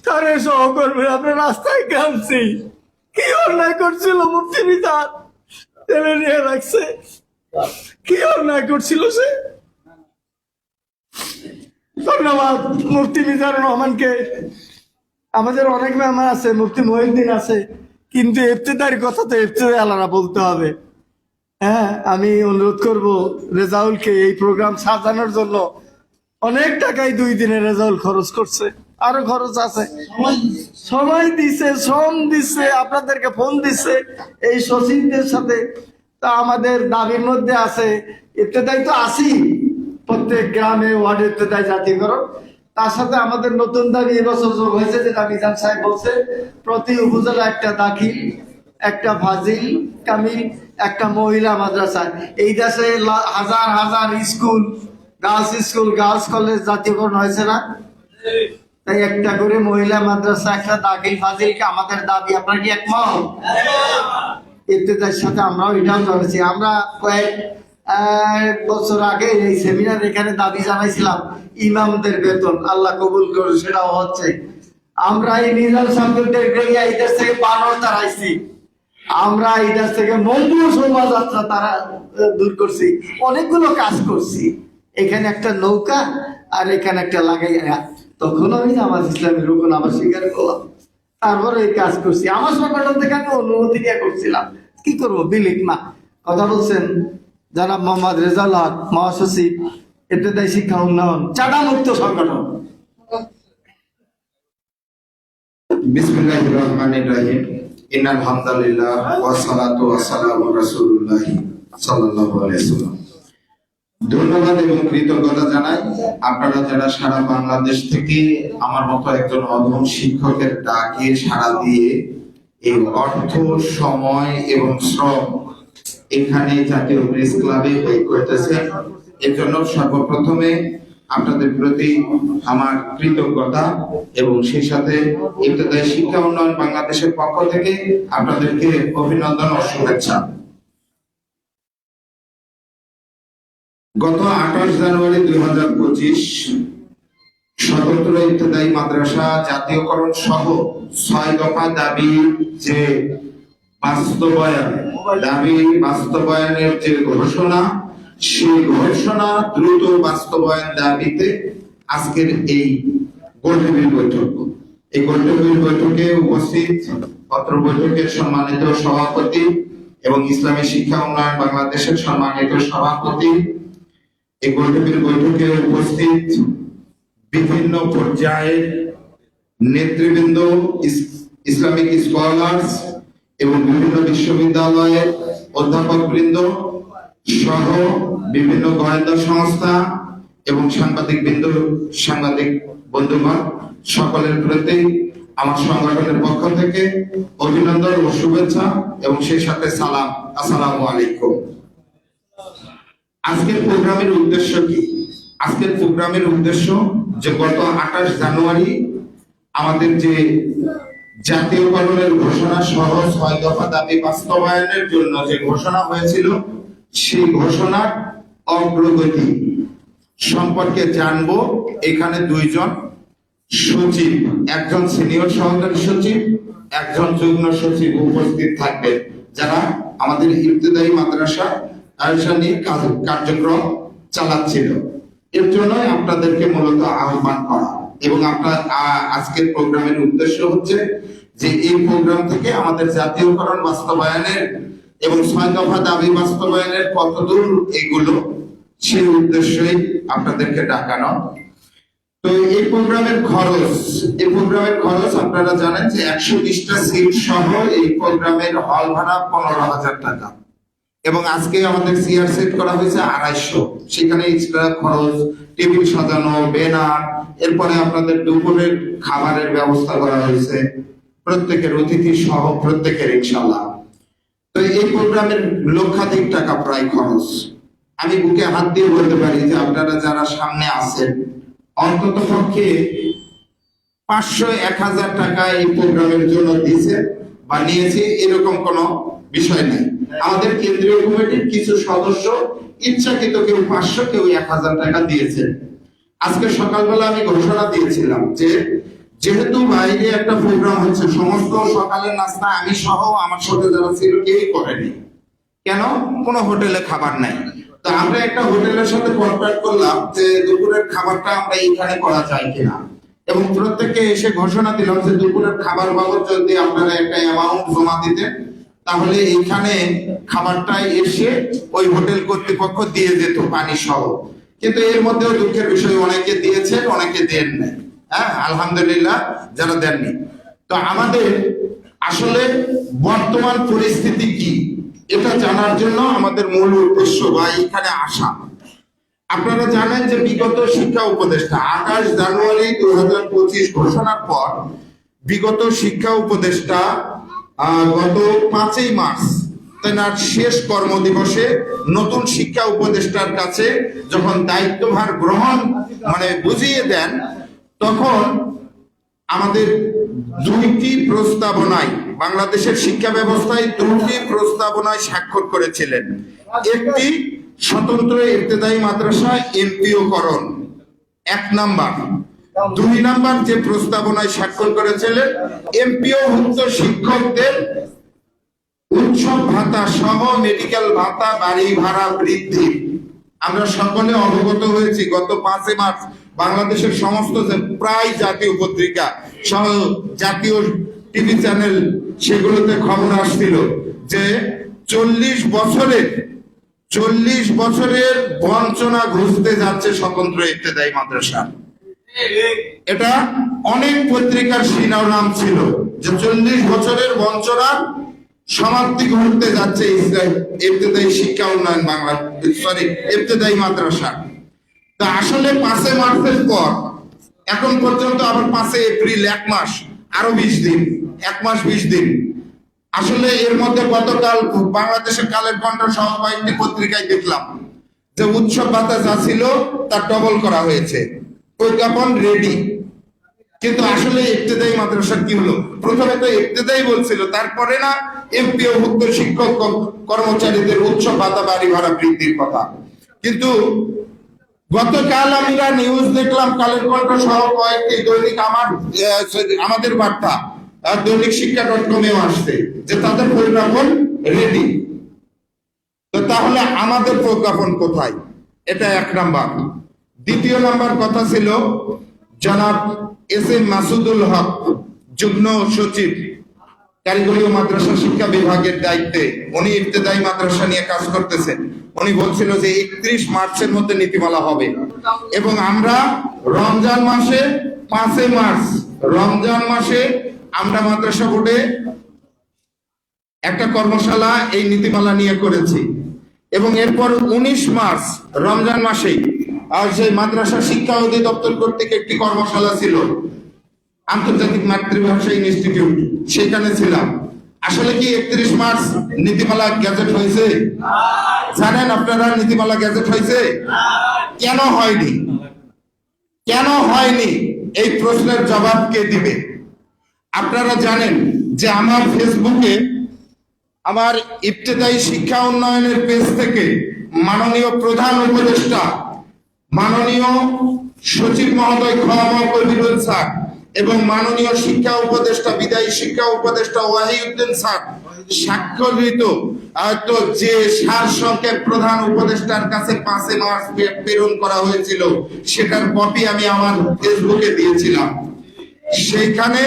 S4: তারে সহকর্মী আপনার রাস্তায় গ্রামছি, কি অন্যায় করছিল মুফতি বিধান টেনে নিয়ে রাখছে। কি অন্যায় করছিল সে? ধন্যবাদ মুফতি মিজানুর রহমানকে। আমাদের অনেক মেহমান আছে, মুফতি মহিউদ্দিন আছে, কিন্তু ইফতেদারি কথা তো ইফতেদারি আলাদা বলতে হবে। হ্যাঁ, আমি অনুরোধ করব রেজাউলকে এই প্রোগ্রাম সাজানোর জন্য অনেক টাকাই 2 দিনে রেজাউল খরচ করছে, আরো খরচ আছে, সময় দিছে, শ্রম দিচ্ছে, আপনাদেরকে ফোন দিচ্ছে এই সচিবদের সাথে। তা আমাদের দাবির মধ্যে আছে, ইফতেদাই তো আছি, প্রত্যেক গ্রামে ওয়ার্ডে ইফতেদাই জাতীয়করণ। তার সাথে আমাদের নতুন দাবি এবছর যোগ হয়েছে, যেটা মিজান সাহেব বলছে, প্রতি উপজেলা একটা দাখিল, একটা ফাজিল কামিল, একটা মহিলা মাদ্রাসা। এই দেশে হাজার হাজার স্কুল, গার্লস কলেজ জাতীয়করণ হয়েছে না? তাই একটা করে মহিলা মাদ্রাসা, একটা দাখিল ফাজিলকে আমাদের দাবি। আপনার কি একমত? ইফতেদার সাথে আমরাও এটাও জানাচ্ছি। আমরা কয়েক বছর আগে এই সেমিনার এখানে দাবি জানাইছিলাম ইমামদের বেতন, আল্লাহ কবুল করুন, সেটাও হচ্ছে। আমরা এই নিজাম সাহেবদের এই দেশ থেকে বানর তাড়াইছি, আমরা এই দেশ থেকে মঙ্গল শোভাযাত্রা তারা দূর করছি, অনেকগুলো কাজ করছি। এখানে একটা নৌকা আর এখানে একটা লাগাই, তখন আমি জামাত ইসলামের রুকন আবার স্বীকার করলাম, তারপরে এই কাজ করছি। আমার সংগঠন থেকে আমি অনুমতি দিয়ে করছিলাম, কি করবো, বিলিক না। কথা বলছেন জনাব মোহাম্মদ রেজাউল হক, মহাসচিব, ইবতেদায়ী শিক্ষা উন্নয়ন, চাঁদা মুক্ত সংগঠন।
S5: বিসমিল্লাহির রহমানির রহিম। ইন্নাল হামদুলিল্লাহ ওয়া সালাতু ওয়া সালামু রাসূলুল্লাহ সাল্লাল্লাহু আলাইহি ওয়াসাল্লাম। ধন্যবাদ এবং কৃতজ্ঞতা জানাই আপনারা যারা সারা বাংলাদেশ থেকে আমার মতো একজন অধম শিক্ষকের ডাকে সাড়া দিয়ে এই অর্থ, সময় এবং শ্রম এখানে জাতীয় প্রেস ক্লাবে ব্যয় করতেছেন। এর জন্য সর্বপ্রথমে আপনাদের প্রতি আমার কৃতজ্ঞতা এবং সেই সাথে ইবতেদায়ী শিক্ষা উন্নয়ন বাংলাদেশের পক্ষ থেকে আপনাদেরকে অভিনন্দন ও শুভেচ্ছা। গত 28 জানুয়ারি 2025 স্বতন্ত্র ইবতেদায়ী মাদ্রাসা জাতীয়করণ সহ 6 দফা দাবি যে বাস্তবায়নের যে ঘোষণা, সেই ঘোষণা দ্রুত বাস্তবায়ন দাবিতে আজকের এই গোলটেবিল বৈঠক। এই গোলটেবিল বৈঠকে উপস্থিত পত্র বৈঠকের সম্মানিত সভাপতি এবং ইসলামী শিক্ষা উন্নয়ন বাংলাদেশের সম্মানিত সভাপতি, এই গোলটেবিল বৈঠকে উপস্থিত বিভিন্ন পর্যায়ের নেতৃবৃন্দ, ইসলামিক স্কলার্স এবং বিভিন্ন বিশ্ববিদ্যালয়ের অধ্যাপক বৃন্দ সহ বিভিন্ন গোয়েন্দা সংস্থা এবং সাংবাদিক বন্ধুগণ, সকলের প্রতি আমার সংগঠনের পক্ষ থেকে অভিনন্দন ও শুভেচ্ছা এবং সেই সাথে সালাম। আসসালামু আলাইকুম। আজকের প্রোগ্রামের উদ্দেশ্য কি? আজকের প্রোগ্রামের উদ্দেশ্য যে গত 28 জানুয়ারি আমাদের যে জাতীয়করণের ঘোষণা সহ 6 দফা দাবি বাস্তবায়নের জন্য যে ঘোষণা হয়েছিল, সেই ঘোষণার অগ্রগতি সম্পর্কে জানবো। এখানে 2 জন সচিব, একজন সিনিয়র সহকারী সচিব, একজন যুগ্ম সচিব উপস্থিত থাকবেন, যারা আমাদের ইবতেদায়ী মাদ্রাসা আয়োজনীয় কার্যক্রম চালাচ্ছিল। এর জন্য আপনাদেরকে মূলত আহ্বান করা এবং আপনার আজকের প্রোগ্রামের উদ্দেশ্য হচ্ছে যে এই প্রোগ্রাম থেকে আমাদের জাতীয়করণ বাস্তবায়নের এবং 6 দফা দাবি বাস্তবায়নের কতদূর এগুলো, সেই উদ্দেশ্যই আপনাদেরকে ডাকানো। তো এই প্রোগ্রামের খরচ আপনারা জানেন যে 120টা সিট সহ এই প্রোগ্রামের হল ভাড়া 15,000 টাকা এবং আজকে আমাদের চেয়ার সেট করা হয়েছে 250। সেখানে এক্সট্রা খরচ, টেবিল সাজানো, ব্যানার, এরপরে আপনাদের দুপুরের খাবারের ব্যবস্থা করা হয়েছে প্রত্যেকের, অতিথি সহ প্রত্যেকের, ইনশাআল্লাহ। তো এই প্রোগ্রামের লক্ষাধিক টাকা প্রায় খরচ। আমি বুকে হাত দিয়ে বলতে পারি যে আপনারা যারা সামনে আছেন অন্তত পক্ষে 500-1000 টাকা এই প্রোগ্রামের জন্য দিয়েছে বা নিয়েছে, এরকম কোনো বিষয় নাই। আমাদের কেন্দ্রীয় কমিটির কিছু সদস্য ইচ্ছাকৃত কেউ 500, কেউ 1000 টাকা দিয়েছেন। আজকে সকালবেলা আমি ঘোষণা দিয়েছিলাম যে যেহেতু বাইরে একটা প্রোগ্রাম হচ্ছে, সমস্ত সকালের নাস্তা আমি সহ আমার সাথে যারা ছিল কেউই করেনি। কেন? কোনো হোটেলে খাবার নাই। তো আমরা একটা হোটেলের সাথে কন্ট্যাক্ট করলাম যে দুপুরের খাবারটা আমরা এখানে করা যায় কিনা, এবং প্রত্যেককে এসে ঘোষণা দিলাম যে দুপুরের খাবার বাবদ যদি আপনারা একটা অ্যামাউন্ট জমা দিতেন তাহলে এইখানে খাবারটা এসে ওই হোটেল কর্তৃপক্ষ দিয়ে যেত পানি সহ। কিন্তু এর মধ্যেও দুঃখের বিষয়, অনেকে দিয়েছেন অনেকে দেন নাই। হ্যাঁ, আলহামদুলিল্লাহ যারা দেননি। তো আমাদের আসলে বর্তমান পরিস্থিতি কি এটা জানার জন্য আমাদের মূল উদ্দেশ্য বা এখানে আসা। আপনারা জানেন যে বিগত শিক্ষা উপদেষ্টা 28 জানুয়ারি 2025 ঘোষণার পর বিগত শিক্ষা উপদেষ্টা গত 5ই মার্চ তেনার শেষ কর্মদিবসে নতুন শিক্ষা উপদেষ্টার কাছে যখন দায়িত্বভার গ্রহণ বুঝিয়ে দেন, তখন আমাদের দুইটি প্রস্তাবনায় বাংলাদেশের শিক্ষা ব্যবস্থায় দুটি প্রস্তাবনায় স্বাক্ষর করেছিলেন। একটি স্বতন্ত্র ইবতেদায়ী মাদ্রাসা এমপিওকরণ 1 নাম্বার, 2 নাম্বার যে প্রস্তাবনায় স্বাক্ষর করেছিলেন এমপিওভুক্ত শিক্ষকদের উৎসব ভাতা সহ মেডিকেল ভাতা, বাড়ি ভাড়া বৃদ্ধি। আমরা সকলে অবগত হয়েছি গত 5 মার্চ বাংলাদেশের সমস্ত প্রায় জাতীয় পত্রিকা সহ জাতীয় টিভি চ্যানেল সেগুলোতে খবর আসছিল যে 40 বছরের বঞ্চনা ঘুষতে যাচ্ছে স্বতন্ত্র ইবতেদায়ী মাদ্রাসা। এটা অনেক পত্রিকার শিরোনাম ছিল যে 40 বছরের বঞ্চনার সমাপ্তি ঘটতে যাচ্ছে ইবতেদায়ী শিক্ষা উন্নয়ন ইবতেদায়ী মাদ্রাসা। তা আসলে 5 মার্চের পর এখন পর্যন্ত আবার 5 এপ্রিল 1 মাস আরো 20 দিন, 1 মাস 20 দিন। আসলে এর মধ্যে গতকাল বাংলাদেশের কালের কণ্ঠ সহ কয়েকটি পত্রিকায় দেখলাম যে উৎসব ভাতা যা ছিল তার ডবল করা হয়েছে, প্রজ্ঞাপন রেডি। কিন্তু আসলে ইবতেদায়ী মাদ্রাসা কি হলো? প্রথমে তো ইবতেদায়ী বলছিল, তারপরে না এমপিওভুক্ত শিক্ষক কর্মচারীদের উৎসব ভাতা, বাড়ি ভাড়া বৃদ্ধির কথা। কিন্তু গতকাল আমরা নিউজ দেখলাম কালের কণ্ঠ সহ কয়েকটি দৈনিক আমাদের বার্তা দৈনিক শিক্ষা.com-এও আসছে যে তাদের প্রজ্ঞাপন রেডি। তো তাহলে আমাদের প্রজ্ঞাপন কোথায়? এটা 1 নাম্বার। 2 নাম্বার কথা ছিল জনাব এস.এম. মাসুদুল হক, যুগ্ম সচিব কারিগরি ও মাদ্রাসা শিক্ষা বিভাগের দায়িত্বে, উনি ইবতেদায়ী মাদ্রাসা নিয়ে কাজ করতেছেন। উনি বলছিল যে 31 মার্চের মধ্যে নীতিমালা হবে, এবং আমরা রমজান মাসে 5 মার্চ রমজান মাসে আমরা মাদ্রাসা বোর্ডে একটা কর্মশালা এই নীতিমালা নিয়ে করেছি, এবং এরপর 19 মার্চ রমজান মাসেই আর সেই মাদ্রাসা শিক্ষা অধিদপ্তর কর্তৃক একটি কর্মশালা ছিল আন্তর্জাতিক মাতৃভাষা ইনস্টিটিউট, সেখানে ছিলাম। আসলে কি 31 মার্চ নীতিমালা গ্যাজেট হয়েছে? জানেন আপনারা নীতিমালা গ্যাজেট হয়েছে? কেন হয়নি? কেন হয়নি এই প্রশ্নের জবাব কে দিবে? আপনারা জানেন যে আমার ফেসবুকে আমার ইবতেদায়ী শিক্ষা উন্নয়নের পেজ থেকে মাননীয় প্রধান উপদেষ্টা, মাননীয় সচিব মহোদয় কবিরুল স্যার এবং মাননীয় শিক্ষা উপদেষ্টা, বিদায়ী শিক্ষা উপদেষ্টা ওয়াহিউদ্দিন স্যার স্বাক্ষরিত যে সার সংক্ষেপ প্রধান উপদেষ্টার কাছে 5 মার্চ প্রেরণ করা হয়েছিল, সেটার কপি আমি আমার ফেসবুকে দিয়েছিলাম। সেইখানে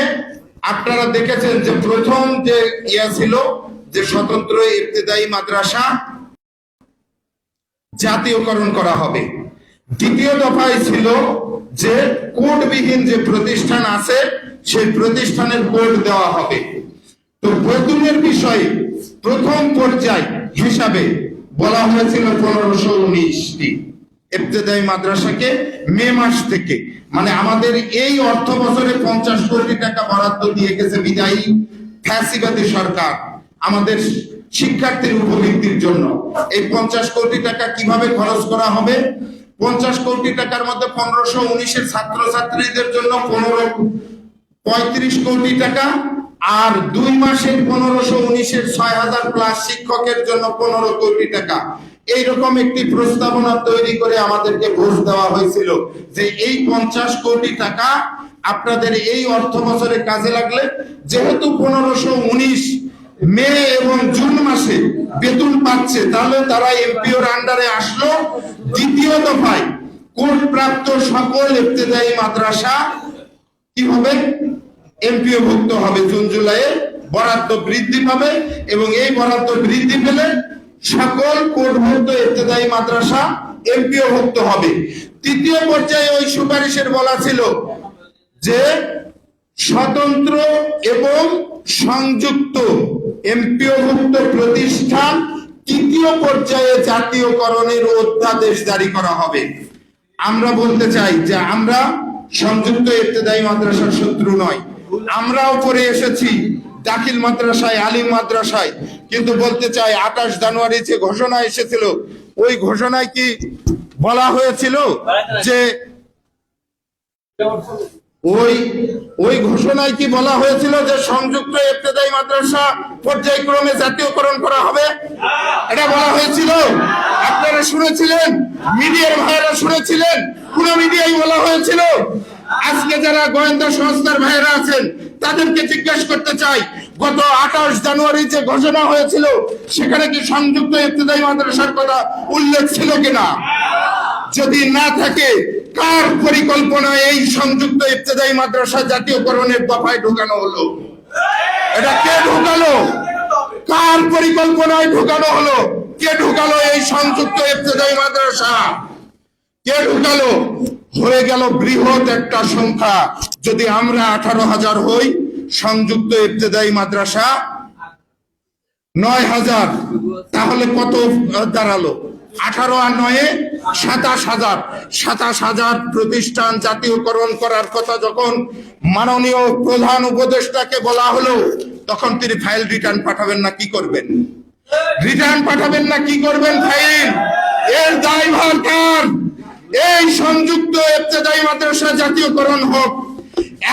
S5: আপনারা দেখেছেন যে প্রথম যে ছিল যে স্বতন্ত্র ইবতেদায়ী মাদ্রাসা জাতীয়করণ করা হবে। 2য় দফায় ছিল যে কোডবিহীন যে প্রতিষ্ঠান আছে সেই প্রতিষ্ঠানের কোড দেওয়া হবে। তো বেতনের বিষয়ে প্রথম পর্যায় হিসাবে বলা হয়েছিল 1519টি ইবতেদায়ী মাদ্রাসাকে মে মাস থেকে, আমাদের এই অর্থ বছরে 50 কোটি টাকা বরাদ্দ দিয়ে গেছে বিদায়ী ফ্যাসিবাদী সরকার আমাদের শিক্ষার্থীর উপবৃত্তির জন্য। এই 50 কোটি টাকা কিভাবে খরচ করা হবে? 50 কোটি টাকার মধ্যে 1519-এর ছাত্রছাত্রীদের জন্য 35 কোটি টাকা, আর 2 মাসের 1519-এর 6000 প্লাস শিক্ষকের জন্য 15 কোটি টাকা। এইরকম একটি প্রস্তাবনা তৈরি করে আমাদেরকে ঘোষ দেওয়া হয়েছিল যে এই 50 কোটি টাকা আপনাদের এই অর্থ বছরে কাজে লাগলে, যেহেতু 1519 মে এবং জুন মাসে বেতন পাচ্ছে, তাহলে তারা এমপিওর আন্ডারে আসলো। দ্বিতীয় দফায় কোর্ট প্রাপ্ত সকল ইবতেদায়ী মাদ্রাসা কি হবে? এমপিও ভুক্ত হবে। জুন জুলাইয়ে বরাদ্দ বৃদ্ধি পাবে এবং এই বরাদ্দ বৃদ্ধি পেলে সকল কোর্টভুক্ত ইবতেদায়ী মাদ্রাসা এমপিও ভুক্ত হবে। তৃতীয় পর্যায়ে ওই সুপারিশের বলা ছিল যে স্বতন্ত্র এবং সংযুক্ত এমপিওভুক্ত প্রতিষ্ঠান তৃতীয় পর্যায়ে জাতীয়করণের অধ্যাদেশ জারি করা হবে। আমরা বলতে চাই যে আমরা সংযুক্ত ইবতেদায়ী মাদ্রাসার শত্রু নয়, আমরাও পড়ে এসেছি দাখিল মাদ্রাসায়, আলিম মাদ্রাসায়। কিন্তু বলতে চাই 28 জানুয়ারি যে ঘোষণা এসেছিল, ওই ঘোষণায় কি বলা হয়েছিল যে ওই ঘোষণায় কি বলা হয়েছিল যে সংযুক্ত ইবতেদায়ী মাদ্রাসা পর্যায়ক্রমে জাতীয়করণ করা হবে? এটা বলা হয়েছিল? আপনারা শুনেছিলেন? মিডিয়ার ভাইয়েরা শুনেছিলেন? কোন মিডিয়ায় বলা হয়েছিল? আজকে যারা গোয়েন্দা সংস্থার ভাইয়েরা আছেন তাদেরকে জিজ্ঞাসা করতে চাই, গত 28 জানুয়ারি যে ঘোষণা হয়েছিল সেখানে কি সংযুক্ত ইবতেদায়ী মাদ্রাসার কথা উল্লেখ ছিল কিনা? যদি না থাকে, কার পরিকল্পনায় এই সংযুক্ত ইবতেদায়ী মাদ্রাসা জাতীয়করণের দফায় ঢোকানো হলো? এটা কে ঢোকালো? কার পরিকল্পনায় ঢোকানো হলো? কে ঢোকালো এই সংযুক্ত ইবতেদায়ী মাদ্রাসা? কে ঢোকালো? হয়ে গেল বৃহৎ একটা সংখ্যা। যদি আমরা 18,000 হই, সংযুক্ত ইবতেদায়ী মাদ্রাসা 9,000, তাহলে কত দাঁড়ালো? 18 আর 9 27,000। 27,000 প্রতিষ্ঠান জাতীয়করণ করার কথা যখন মাননীয় প্রধান উপদেষ্টাকে বলা হলো, তখন তিনি ফাইল রিটার্ন পাঠাবেন না কি করবেন? রিটার্ন পাঠাবেন না কি করবেন? ফাইল এর দায়ভার কার? এই সংযুক্ত ইবতেদায়ী মাদ্রাসা জাতীয়করণ হোক।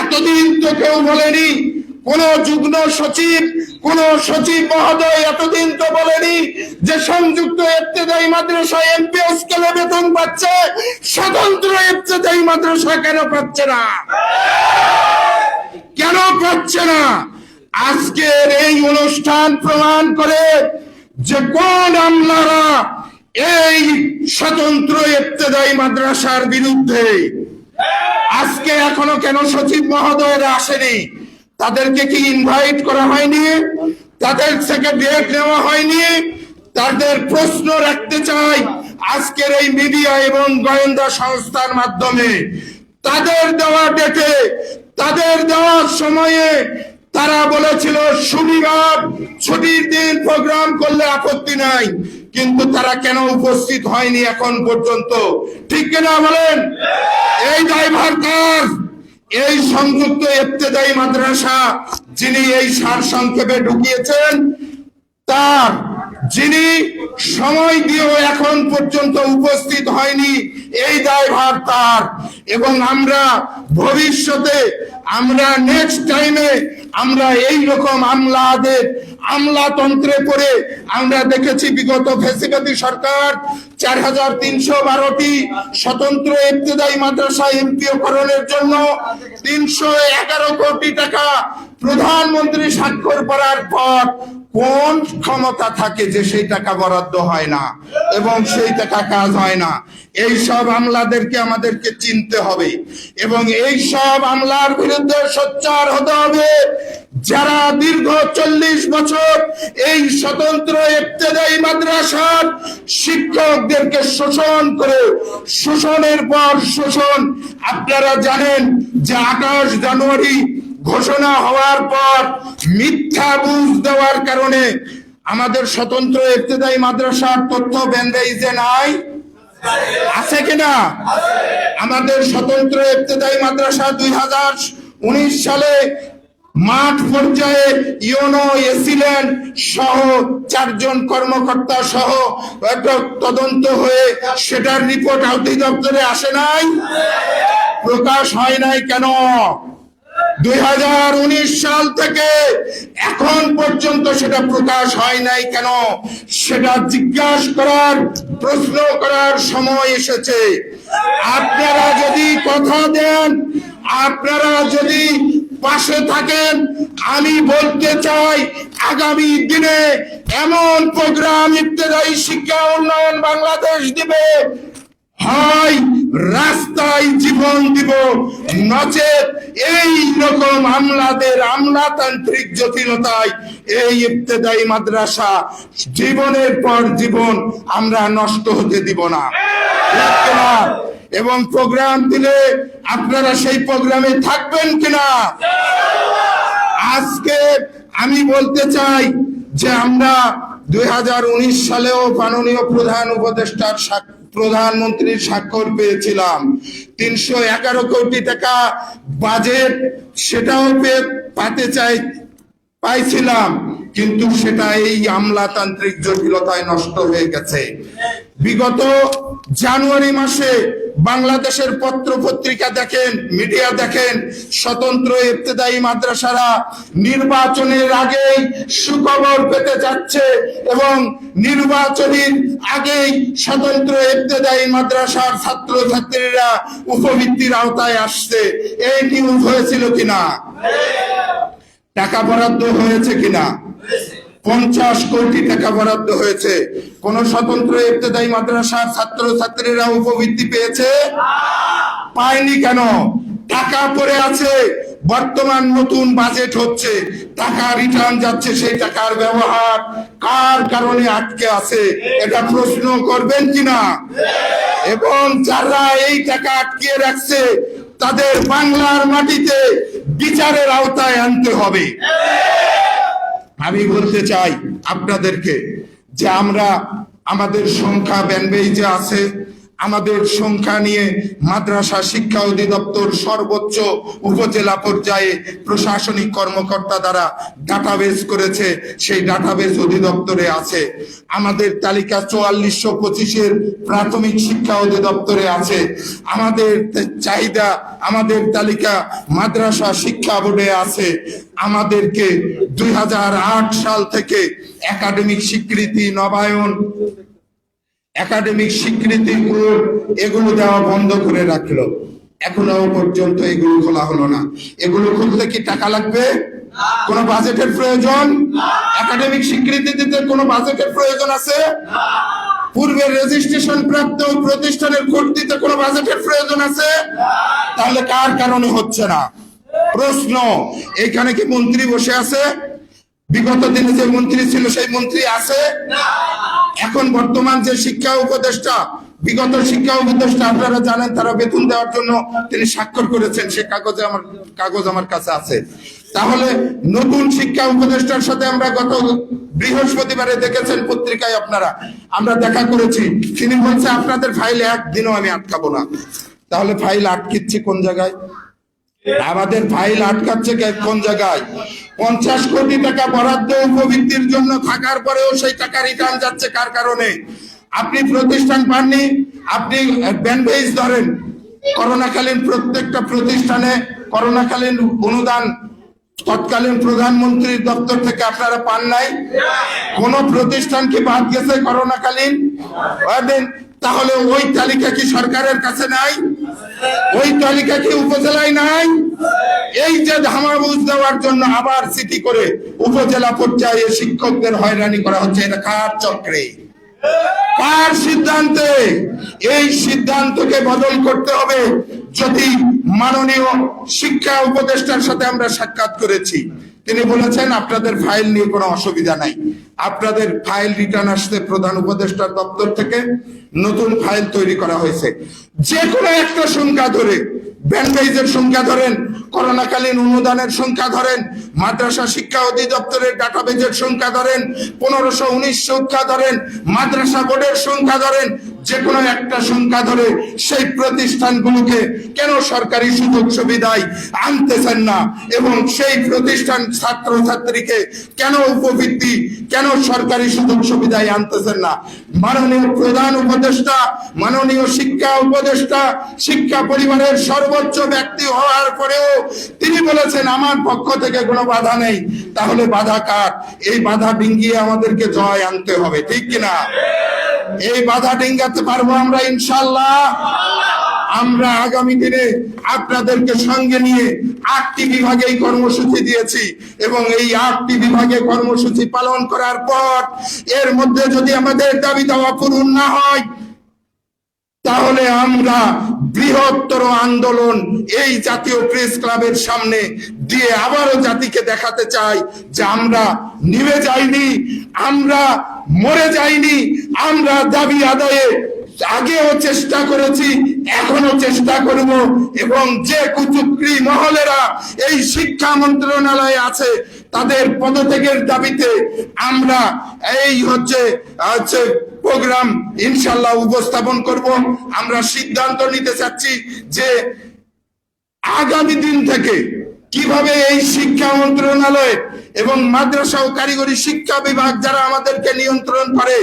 S5: এতদিন তো কেউ বলেনি, কোন যুগ্ম সচিব, কোন সচিব মহোদয় এতদিন তো বলেনি যে সংযুক্ত ইবতেদায়ী মাদ্রাসা এমপিও স্কেলে বেতন পাচ্ছে, স্বতন্ত্র ইবতেদায়ী মাদ্রাসা কেন পাচ্ছে না? কেন পাচ্ছে না? আজকের এই অনুষ্ঠান প্রমাণ করে যে কোন আমলারা এই স্বতন্ত্র ইবতেদায়ী মাদ্রাসার বিরুদ্ধে। আজকে এখনো কেন সচিব মহোদয়রা আসেনি? তাদেরকে কি ইনভাইট করা হয়নি? তাদের থেকে ডেট নেওয়া হয়নি? তাদের প্রশ্ন রাখতে চাই আজকের এই মিডিয়া এবং গোয়েন্দা সংস্থার মাধ্যমে। তাদের দেওয়া ডেটে, তাদের দেওয়ার সময়ে তারা বলেছিল শনিবার ছুটির দিন প্রোগ্রাম করলে আপত্তি নাই, কিন্তু তারা কেন উপস্থিত হয়নি এখন পর্যন্ত? ঠিক কিনা বলেন? এই দায়ভার কার? এই সংযুক্ত ইবতেদায়ী মাদ্রাসা যিনি এই সারসংক্ষেপে ঢুকিয়েছেন তার, যিনি সময় দিয়েও এখন পর্যন্ত উপস্থিত হয়নি, এই দায়ভার তার। এবং আমরা ভবিষ্যতে, আমরা নেক্সট টাইমে আমরা এই রকম আমলাতন্ত্রে পড়ে আমরা দেখেছি বিগত ফ্যাসিবাদী সরকার 4,312টি স্বতন্ত্র ইবতেদায়ী মাদ্রাসা এমপিওকরণের জন্য 311 কোটি টাকা প্রধানমন্ত্রী স্বাক্ষর করার পর কোন ক্ষমতা থাকে যে সেই টাকা বরাদ্দ হয় না এবং সেই টাকা কাজ হয় না? এই সব আমলাদেরকে আমাদেরকে চিনতে হবে এবং এই সব আমলার বিরুদ্ধে সোচ্চার হতে হবে। যারা দীর্ঘ 40 বছর এই স্বতন্ত্র ইবতেদায়ী মাদ্রাসার শিক্ষকদেরকে শোষণ করে, শোষণের পর শোষণ। আপনারা জানেন যে 28 জানুয়ারি ঘোষণা হওয়ার পর মিথ্যা বুঝ দেওয়ার কারণে আমাদের স্বতন্ত্র ইবতেদায়ী মাদ্রাসার তথ্য ব্যান্ডেজে নাই, আছে কিনা? আমাদের স্বতন্ত্র ইবতেদায়ী মাদ্রাসা 2019 সালে মাঠ পর্যায়ে ইউনো এসিলেন্ট সহ 4 জন কর্মকর্তা সহ একটা তদন্ত হয়ে সেটার রিপোর্ট অধিদপ্তরে আসে নাই, প্রকাশ হয় নাই কেন? 2019 সাল থেকে এখন পর্যন্ত সেটা প্রকাশ হয় নাই কেন? সেটা জিজ্ঞাসা করার, প্রশ্ন করার সময় এসেছে। আপনারা যদি কথা দেন, আপনারা যদি পাশে থাকেন। আমি বলতে চাই, আগামী দিনে এমন প্রোগ্রাম ইবতেদায়ী শিক্ষা উন্নয়ন বাংলাদেশ দিবে, হয় রাস্তায় জীবন দিব, নচেত এই রকম আমলাতান্ত্রিক জটিলতায় এই ইবতেদায়ী মাদ্রাসা জীবনের পর জীবন আমরা নষ্ট হতে দিব না, ঠিক কিনা? এবং প্রোগ্রাম দিলে আপনারা সেই প্রোগ্রামে থাকবেন কিনা? আজকে আমি বলতে চাই যে আমরা 2019 সালেও মাননীয় প্রধান উপদেষ্টার প্রধানমন্ত্রীর স্বাক্ষর পেয়েছিলাম। 311 কোটি টাকা বাজেট, সেটাও পাইছিলাম, কিন্তু সেটা এই আমলাতান্ত্রিক জটিলতায় নষ্ট হয়ে গেছে। বিগত জানুয়ারি মাসে বাংলাদেশের পত্র পত্রিকা দেখেন, মিডিয়া দেখেন, স্বতন্ত্র ইবতেদায়ী মাদ্রাসারা নির্বাচনের আগেই সুখবর পেতে যাচ্ছে এবং নির্বাচনের আগেই স্বতন্ত্র ইবতেদায়ী মাদ্রাসার ছাত্রছাত্রীরা উপবৃত্তির আওতায় আসছে। এই নিউজ হয়েছিল কিনা? টাকা বরাদ্দ হয়েছে কিনা? 50 কোটি টাকা বরাদ্দ হয়েছে। কোন স্বতন্ত্র ইবতেদায়ী মাদ্রাসার ছাত্রছাত্রীরা উপবৃত্তি পেয়েছে? পায়নি। কেন? টাকা পড়ে আছে। বর্তমান নতুন বাজেট হচ্ছে, টাকা রিটার্ন যাচ্ছে, সেই টাকার ব্যবহার কার কারণে আটকে আছে এটা প্রশ্ন করবেন কিনা? এবং যারা এই টাকা আটকিয়ে রাখছে তাদের বাংলার মাটিতে বিচারের আওতায় আনতে হবে। আমি বলতে চাই আপনাদেরকে যে আমাদের সংখ্যা ব্যানবেইজে আছে, আমাদের সংখ্যা নিয়ে মাদ্রাসা শিক্ষা অধিদপ্তর সর্বোচ্চ উপজেলা পর্যায়ে প্রশাসনিক কর্মকর্তা দ্বারা ডাটাবেস করেছে, সেই ডাটাবেস অধিদপ্তরে আছে। আমাদের তালিকা 4425-এর প্রাথমিক শিক্ষা অধিদপ্তরে আছে। আমাদের চাহিদা, আমাদের তালিকা মাদ্রাসা শিক্ষা বোর্ডে আছে। আমাদেরকে 2008 সাল থেকে একাডেমিক স্বীকৃতি, নবায়ন, একাডেমিক স্বীকৃতি এগুলো দেওয়া বন্ধ করে রাখলো। এখনো পর্যন্ত এগুলো খোলা হলো না। এগুলো খুলতে কি টাকা লাগবে? কোন বাজেটের প্রয়োজন? একাডেমিক স্বীকৃতি দিতে কোন বাজেটের প্রয়োজন আছে? পূর্বের রেজিস্ট্রেশন প্রাপ্ত প্রতিষ্ঠানের কোড দিতে কোন বাজেটের প্রয়োজন আছে? তাহলে কার কারণে হচ্ছে না? প্রশ্ন, এখানে কি মন্ত্রী বসে আছে? বিগত দিনে যে মন্ত্রী ছিল সেই মন্ত্রী আছে? এখন বর্তমান যে শিক্ষা উপদেষ্টা, বিগত শিক্ষা উপদেষ্টা আপনারা জানেন, তারা বেতন দেওয়ার জন্য তিনি স্বাক্ষর করেছেন, সে কাগজ আমার কাছে আছে। তাহলে নতুন শিক্ষা উপদেষ্টার সাথে আমরা গত বৃহস্পতিবারে দেখেছেন পত্রিকায় আপনারা, আমরা দেখা করেছি। তিনি বলছে আপনাদের ফাইল একদিনও আমি আটকাবো না। তাহলে ফাইল আটকিচ্ছে কোন জায়গায়? আমাদের ফাইল আটকাচ্ছে কোন জায়গায়? 50 কোটি টাকা বরাদ্দ উপবৃত্তির জন্য থাকার পরেও সেই টাকা রিটার্ন যাচ্ছে কার কারণে? আপনি প্রতিষ্ঠান পাননি, আপনি ব্যানবেজ ধরেন। করোনাকালীন প্রত্যেকটা প্রতিষ্ঠানে করোনাকালীন অনুদান তৎকালীন প্রধানমন্ত্রীর দপ্তর থেকে আপনারা পান নাই? কোন প্রতিষ্ঠান কি বাদ গেছে করোনাকালীন? তাহলে ওই তালিকা কি সরকারের কাছে নাই? ওই তালিকা কি উপজেলায় নাই? এই যে ধামাবুজ দেওয়ার জন্য আবার সিটি করে উপজেলা পর্যায়ে শিক্ষকদের হয়রানি করা হচ্ছে, এটা কার চক্রে, কার সিদ্ধান্তে? এই সিদ্ধান্তকে বদল করতে হবে। যদি মাননীয় শিক্ষা উপদেষ্টার সাথে আমরা সাক্ষাৎ করেছি, তিনি বলেছেন আপনাদের ফাইল নিয়ে কোনো অসুবিধা নাই, আপনাদের ফাইল রিটার্ন আসছে প্রধান উপদেষ্টার দপ্তর থেকে, নতুন ফাইল তৈরি করা হয়েছে। যে কোনো একটা সংখ্যা ধরে, ব্যানবেইজের সংখ্যা ধরেন, করোনাকালীন অনুদানের সংখ্যা ধরেন, মাদ্রাসা শিক্ষা অধিদপ্তরের ডাটাবেজের সংখ্যা ধরেন, 1519 সংখ্যা ধরেন, মাদ্রাসা বোর্ডের সংখ্যা ধরেন, যে কোনো একটা সংখ্যা ধরে সেই প্রতিষ্ঠানগুলোকে কেন সরকারি সুযোগ সুবিধায় আনতেছেন না এবং সেই প্রতিষ্ঠান ছাত্রছাত্রীকে কেন উপবৃত্তি, কেন সরকারি সুযোগ সুবিধায় আনতেছেন না? মাননীয় প্রধান উপদেষ্টা, মাননীয় শিক্ষা উপদেষ্টা, শিক্ষা পরিবারের সর্বোচ্চ ব্যক্তি হওয়ার পরেও তিনি বলেছেন আমার পক্ষ থেকে কোনো বাধা নেই। তাহলে বাধা কার? এই বাধা ডিঙ্গিয়ে আমাদেরকে জয় আনতে হবে, ঠিক কিনা? এই বাধা ডিঙ্গাতে পারবো আমরা ইনশাআল্লাহ। আমরা আগামী দিনে আপনাদেরকে সঙ্গে নিয়ে 8টি বিভাগে এই কর্মসূচি দিয়েছি এবং এই 8টি বিভাগে কর্মসূচি পালন করার পর এর মধ্যে যদি আমাদের দাবি দাওয়া পূরণ না হয় তাহলে আমরা বৃহত্তর আন্দোলন এই জাতীয় প্রেস ক্লাবের সামনে দিয়ে আবারও জাতিকে দেখাতে চাই যে আমরা নিভে যাইনি, আমরা মরে যাইনি, আমরা দাবি আদায়ে আগেও চেষ্টা করেছি, এখনো চেষ্টা করব এবং যে কুচক্রী মহলেরা এই শিক্ষা মন্ত্রণালয়ে আছে তাদের পদত্যাগের দাবিতে আমরা এই হচ্ছে প্রোগ্রাম ইনশাল্লাহ উপস্থাপন করব। আমরা সিদ্ধান্ত নিতে চাচ্ছি যে আগামী দিন থেকে কিভাবে এই শিক্ষা মন্ত্রণালয় এবং মাদ্রাসা ও কারিগরি শিক্ষা বিভাগ যারা আমাদেরকে নিয়ন্ত্রণ করে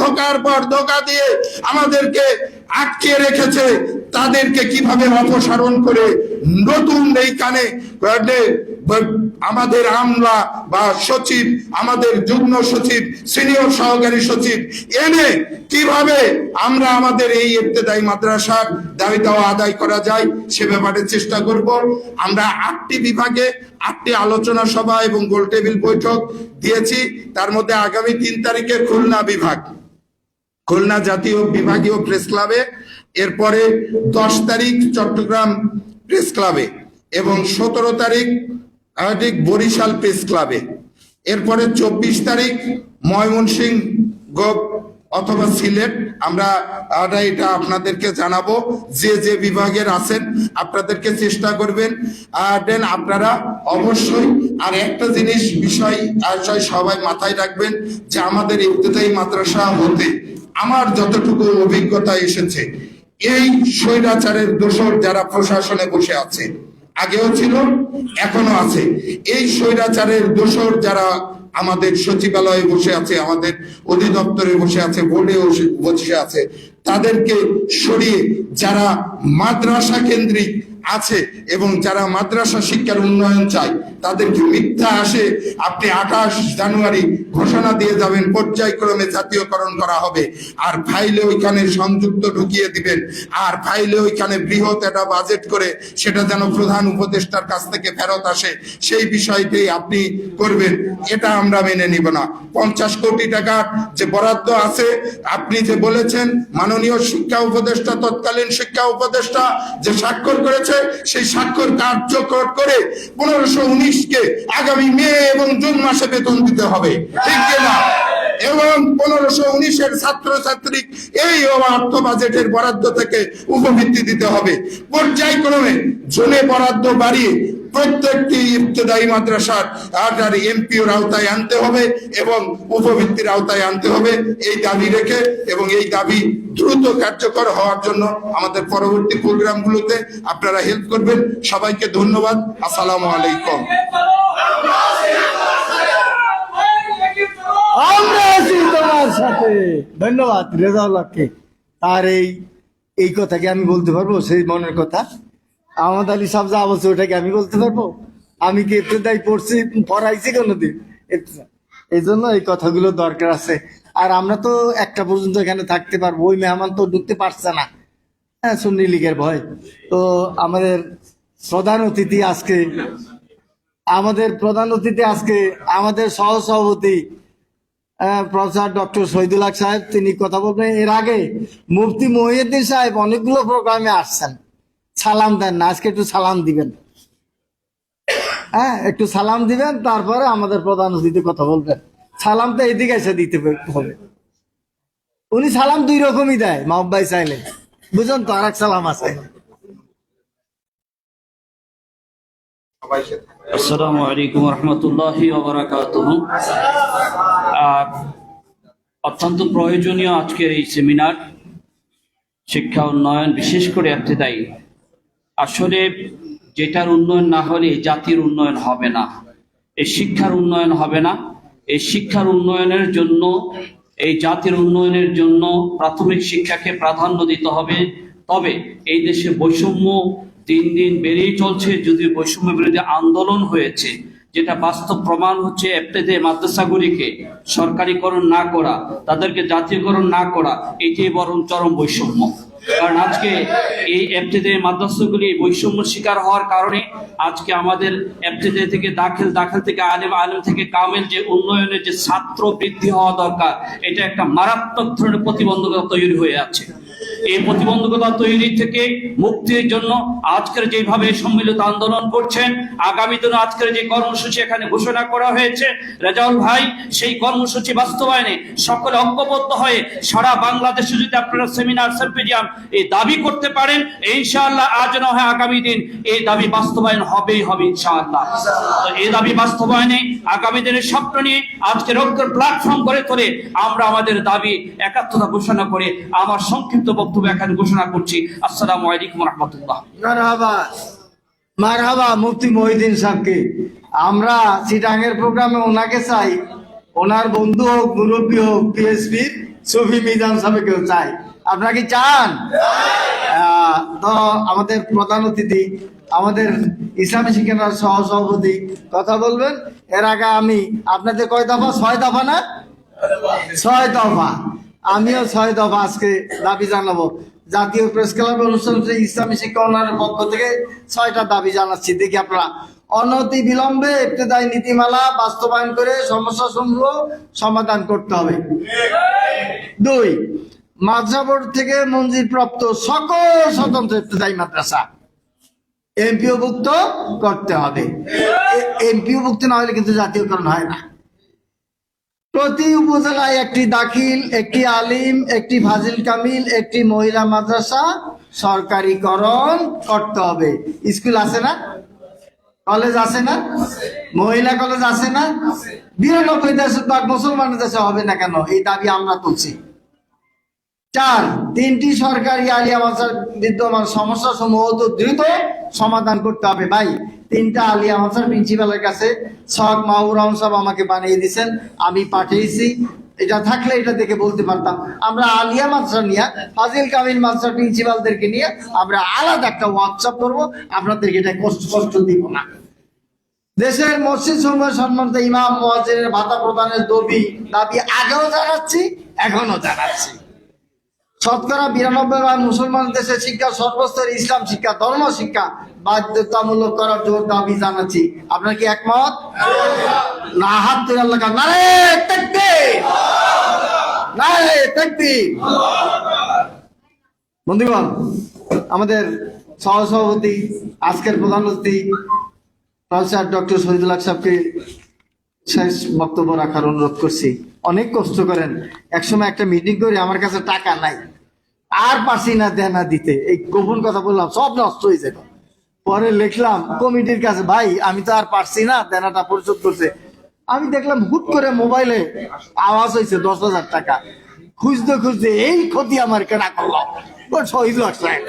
S5: ধোকার পর ধোকা দিয়ে আমাদেরকে আটকে রেখেছে তাদেরকে কিভাবে অপসারণ করে নতুন এইখানে আমাদের আমলা বা সচিব, আমাদের যুগ্ম সচিব, সিনিয়র সহকারী সচিব এনে কিভাবে আমরা আমাদের এই ইবতেদায়ী মাদ্রাসার দাবি দাওয়া আদায় করা যায় সে ব্যাপারে চেষ্টা করব। আমরা 8টি বিভাগে 8টি আলোচনা সভা এবং গোল টেবিল বৈঠক দিয়েছি। তার মধ্যে আগামী 3 তারিখে খুলনা জাতীয় বিভাগীয় প্রেস ক্লাবে, এরপরে 10 তারিখ চট্টগ্রাম প্রেস ক্লাবে এবং 17 তারিখ বরিশাল প্রেস ক্লাবে, এরপরে 24 তারিখ ময়মনসিংহ অথবা সিলেট। আমরা এটা আপনাদেরকে জানাবো, যে বিভাগের আছেন আপনাদেরকে চেষ্টা করবেন। দেন আপনারা অবশ্যই আর একটা বিষয় সবাই মাথায় রাখবেন যে আমাদের ইবতেদায়ী মাদ্রাসা হতে আমার যতটুকু অভিজ্ঞতা এসেছে, এই স্বৈরাচারের দোসর যারা প্রশাসনে বসে আছে, আগেও ছিল এখনো আছে, এই স্বৈরাচারের দোসর যারা আমাদের সচিবালয়ে বসে আছে, আমাদের অধিদপ্তরে বসে আছে, বোর্ডে বসে আছে, তাদেরকে সরিয়ে যারা মাদ্রাসা কেন্দ্রিক আছে এবং যারা মাদ্রাসা শিক্ষার উন্নয়ন চায় তাদেরকে মিথ্যা আসে আপনি 28 জানুয়ারি ঘোষণা দিয়ে যাবেন পর্যায়ক্রমে জাতীয়করণ করা হবে, আর ফাইলে ওইখানে সংযুক্ত ঢুকিয়ে দিবেন, আর ফাইলে ওইখানে বৃহৎ একটা বাজেট করে সেটা যেন প্রধান উপদেষ্টার কাছ থেকে ফেরত আসে, সেই বিষয়টাই আপনি করবেন। এটা আমরা মেনে নিব না। 50 কোটি টাকা যে বরাদ্দ আছে, আপনি যে বলেছেন মাননীয় শিক্ষা উপদেষ্টা, তৎকালীন শিক্ষা উপদেষ্টা যে স্বাক্ষর করেছে, সেই স্বাক্ষর কার্যকর করে 1519-কে আগামী মে এবং জুন মাসে বেতন দিতে হবে, ঠিক কিনা? এবং 1519-এর ছাত্রছাত্রী এই অর্থ বাজেটের বরাদ্দ থেকে উপবৃত্তি দিতে হবে। পর্যায়ক্রমে জোনে বরাদ্দ বাড়িয়ে প্রত্যেকটি ইবতেদায়ী মাদ্রাসার এমপিওর আওতায় আনতে হবে এবং উপবৃত্তির আওতায় আনতে হবে, এই দাবি রেখে এবং এই দাবি দ্রুত কার্যকর হওয়ার জন্য আমাদের পরবর্তী প্রোগ্রামগুলোতে আপনারা হেল্প করবেন। সবাইকে ধন্যবাদ। আসসালামু আলাইকুম।
S4: আমরা আছি তোমার সাথে। ধন্যবাদ রেজাউল্লাহকে। তার এই কথাকে আমি বলতে পারবো, সেই মনের কথা। আহমদ আলী সাহেব যা বলছে ওটাকে আমি বলতে পারবো? আমি কি ইবতেদাই পড়াইছি কোনোদিন? এই জন্য এই কথাগুলো দরকার আছে। আর আমরা তো 1টা পর্যন্ত এখানে থাকতে পারবো, ওই মেহমান তো ঢুকতে পারছে না, হ্যাঁ, সুন্নি লীগের ভয়। তো আমাদের প্রধান অতিথি আজকে আমাদের সহসভাপতি প্রফেসর ডক্টর শহীদুল হক সাহেব, তিনি কথা বলবেন। এর আগে মুফতি মহিউদ্দিন সাহেব অনেকগুলো প্রোগ্রামে আসছেন, সালাম দেন না, আজকে একটু সালাম দিবেন। হ্যাঁ, একটু সালাম দিবেন, তারপরে আমাদের প্রধান অতিথি কথা বলবেন। সালামটা এদিকে এসে দিতে হবে। উনি সালাম 2 রকমই দেয়, মাহবুব ভাই চাইলে, বুঝলেন তো? আর এক সালাম আছে।
S6: আসসালামু আলাইকুম রহমতুল্লাহি ওয়া বারাকাতুহু। অত্যন্ত প্রয়োজনীয় আজকের এই সেমিনার, শিক্ষা উন্নয়ন, বিশেষ করে ইবতেদায়ী। আসলে যেটার উন্নয়ন না হলে এই জাতির উন্নয়ন হবে না, এই শিক্ষার উন্নয়ন হবে না। এই শিক্ষার উন্নয়নের জন্য, এই জাতির উন্নয়নের জন্য প্রাথমিক শিক্ষাকে প্রাধান্য দিতে হবে। তবে এই দেশে বৈষম্য দিন দিন বেড়েই চলছে। যদি বৈষম্য বিরোধী আন্দোলন হয়েছে, যেটা বাস্তব প্রমাণ হচ্ছে ইবতেদায়ী মাদ্রাসাগুলিকে সরকারিকরণ না করা, তাদেরকে জাতীয়করণ না করা, এটাই বরং চরম বৈষম্য। কারণ আজকে এই এফতেদায়ী মাদ্রাসাগুলি বৈষম্য শিকার হওয়ার কারণে আজকে আমাদের এফতেদায়ী থেকে দাখিল থেকে আলেম, আলেম থেকে কামেল যে উন্নয়নের যে ছাত্র বৃদ্ধি হওয়া দরকার, এটা একটা মারাত্মক ধরনের প্রতিবন্ধকতা তৈরি হয়ে আছে। এই প্রতিবন্ধকতা তৈরি থেকে মুক্তির জন্য আজকের যেভাবে সম্মিলিত আন্দোলন করছেন, আগামী দিনে আজকের যে কর্মসূচি এখানে ঘোষণা করা হয়েছে, রেজাউল ভাই সেই কর্মসূচি বাস্তবায়নে সকলে ঐক্যবদ্ধ হয়ে সারা বাংলাদেশে যদি আপনারা সেমিনার সিম্পোজিয়াম এই দাবি করতে পারেন, ইনশাআল্লাহ আজ না হয় আগামী দিন এই দাবি বাস্তবায়ন হবেই হবে ইনশাআল্লাহ। তো এই দাবি বাস্তবায়নে আগামী দিনের স্বপ্ন নিয়ে আজকের ঐক্যের প্ল্যাটফর্ম করে তোলে আমরা আমাদের দাবি একাত্মতা ঘোষণা করে আমার সংক্ষিপ্ত বক্তব্য এখানে ঘোষণা করছি। আসসালামু আলাইকুম রহমতুল্লাহ।
S2: মারহাবা, মারহাবা মুফতি মহিউদ্দিন সাহেবকে। আমরা চিটাঙের প্রোগ্রামে ওনাকে চাই, ওনার বন্ধু হোক, মুরব্বী হোক, পিএসপির সুফি মিজান সাহেবকেও চাই। আপনারা কি চান? তো আমাদের প্রধান অতিথি, আমাদের ইসলামী শিক্ষার সহসভাপতি কথা বলবেন। এর আগে আমি আপনাদের কয় দফা? 6 দফা না? 6 দফা। আমিও 6 দফা আজকে দাবি জানাবো। জাতীয় প্রেস ক্লাব অনুষ্ঠান ইসলামী শিক্ষা উন্নয়নের পক্ষ থেকে 6টা দাবি জানাচ্ছি। দেখি আপনারা। অনতি বিলম্বে ইবতেদায়ী নীতিমালা বাস্তবায়ন করে সমস্যা সমূহ সমাধান করতে হবে। 2, মাদ্রাসা বোর্ড থেকে মঞ্জুরি প্রাপ্ত সকল স্বতন্ত্র ইবতেদায়ী মাদ্রাসা এমপিওভুক্ত করতে হবে। এমপিওভুক্ত না হলে কিন্তু জাতীয়করণ হয় না। প্রতি উপজেলায় একটি দাখিল, একটি আলিম, একটি ফাজিল কামিল, একটি মহিলা মাদ্রাসা সরকারিকরণ করতে হবে। স্কুল আছে না? কলেজ আছে না? মহিলা কলেজ আছে না? 92% মুসলমানের দেশে হবে না কেন? এই দাবি আমরা তুলছি। 4, 3টি সরকারি আলিয়া মাদ্রাসার বিদ্যমান সমস্যা সমূহ দ্রুত সমাধান করতে হবে। ভাই, 3টা আলিয়া মাদ্রাসার প্রিন্সিপালের কাছে শখ মাহবুর রহমান সাহেব আমাকে বানিয়ে দিয়েছেন, আমি পাঠিয়েছি। এটা থাকলে এটা দেখে বলতে পারতাম। আমরা আলিয়া মাদ্রাসা নিয়ে, ফাজিল কামিল মাদ্রাসার প্রিন্সিপালদেরকে নিয়ে আমরা আলাদা একটা ওয়ার্কশপ করবো। আপনাদেরকে এটা কষ্ট দিব না। দেশের মসজিদ সমূহের সম্মানিত ইমাম মুয়াজ্জিনের ভাতা প্রদানের দাবি আগেও জানাচ্ছি, এখনো জানাচ্ছি। শতকরা 92% মুসলমান দেশের শিক্ষা সর্বস্তরে ইসলাম শিক্ষা, ধর্ম শিক্ষা বাধ্যতামূলক করার জোর দাবি জানাচ্ছি। আপনার কি একমত? না হাত তুলে আল্লাহ নারে তাকবীর, নারে তাকবীর। বন্ধুগণ, আমাদের সহসভাপতি, আজকের প্রধান অতিথি প্রফেসর ডক্টর শহীদুল হক সাহেবকে শেষ বক্তব্য রাখার অনুরোধ করছি। অনেক কষ্ট করেন। একসময় একটা মিটিং করে আমার কাছে টাকা নাই, আর পারছি না দেনা দিতে। এই গোপন কথা বললাম, সব নষ্ট হয়ে যাবে। পরে লিখলাম কমিটির কাছে, ভাই আমি তো আর পারছি না, দেনাটা পরিশোধ করছে। আমি দেখলাম হুট করে মোবাইলে আওয়াজ হয়েছে 10,000 টাকা। খুঁজতে খুঁজতে এই ক্ষতি আমার কেনা করলাম। শহীদুল হক সাহেব।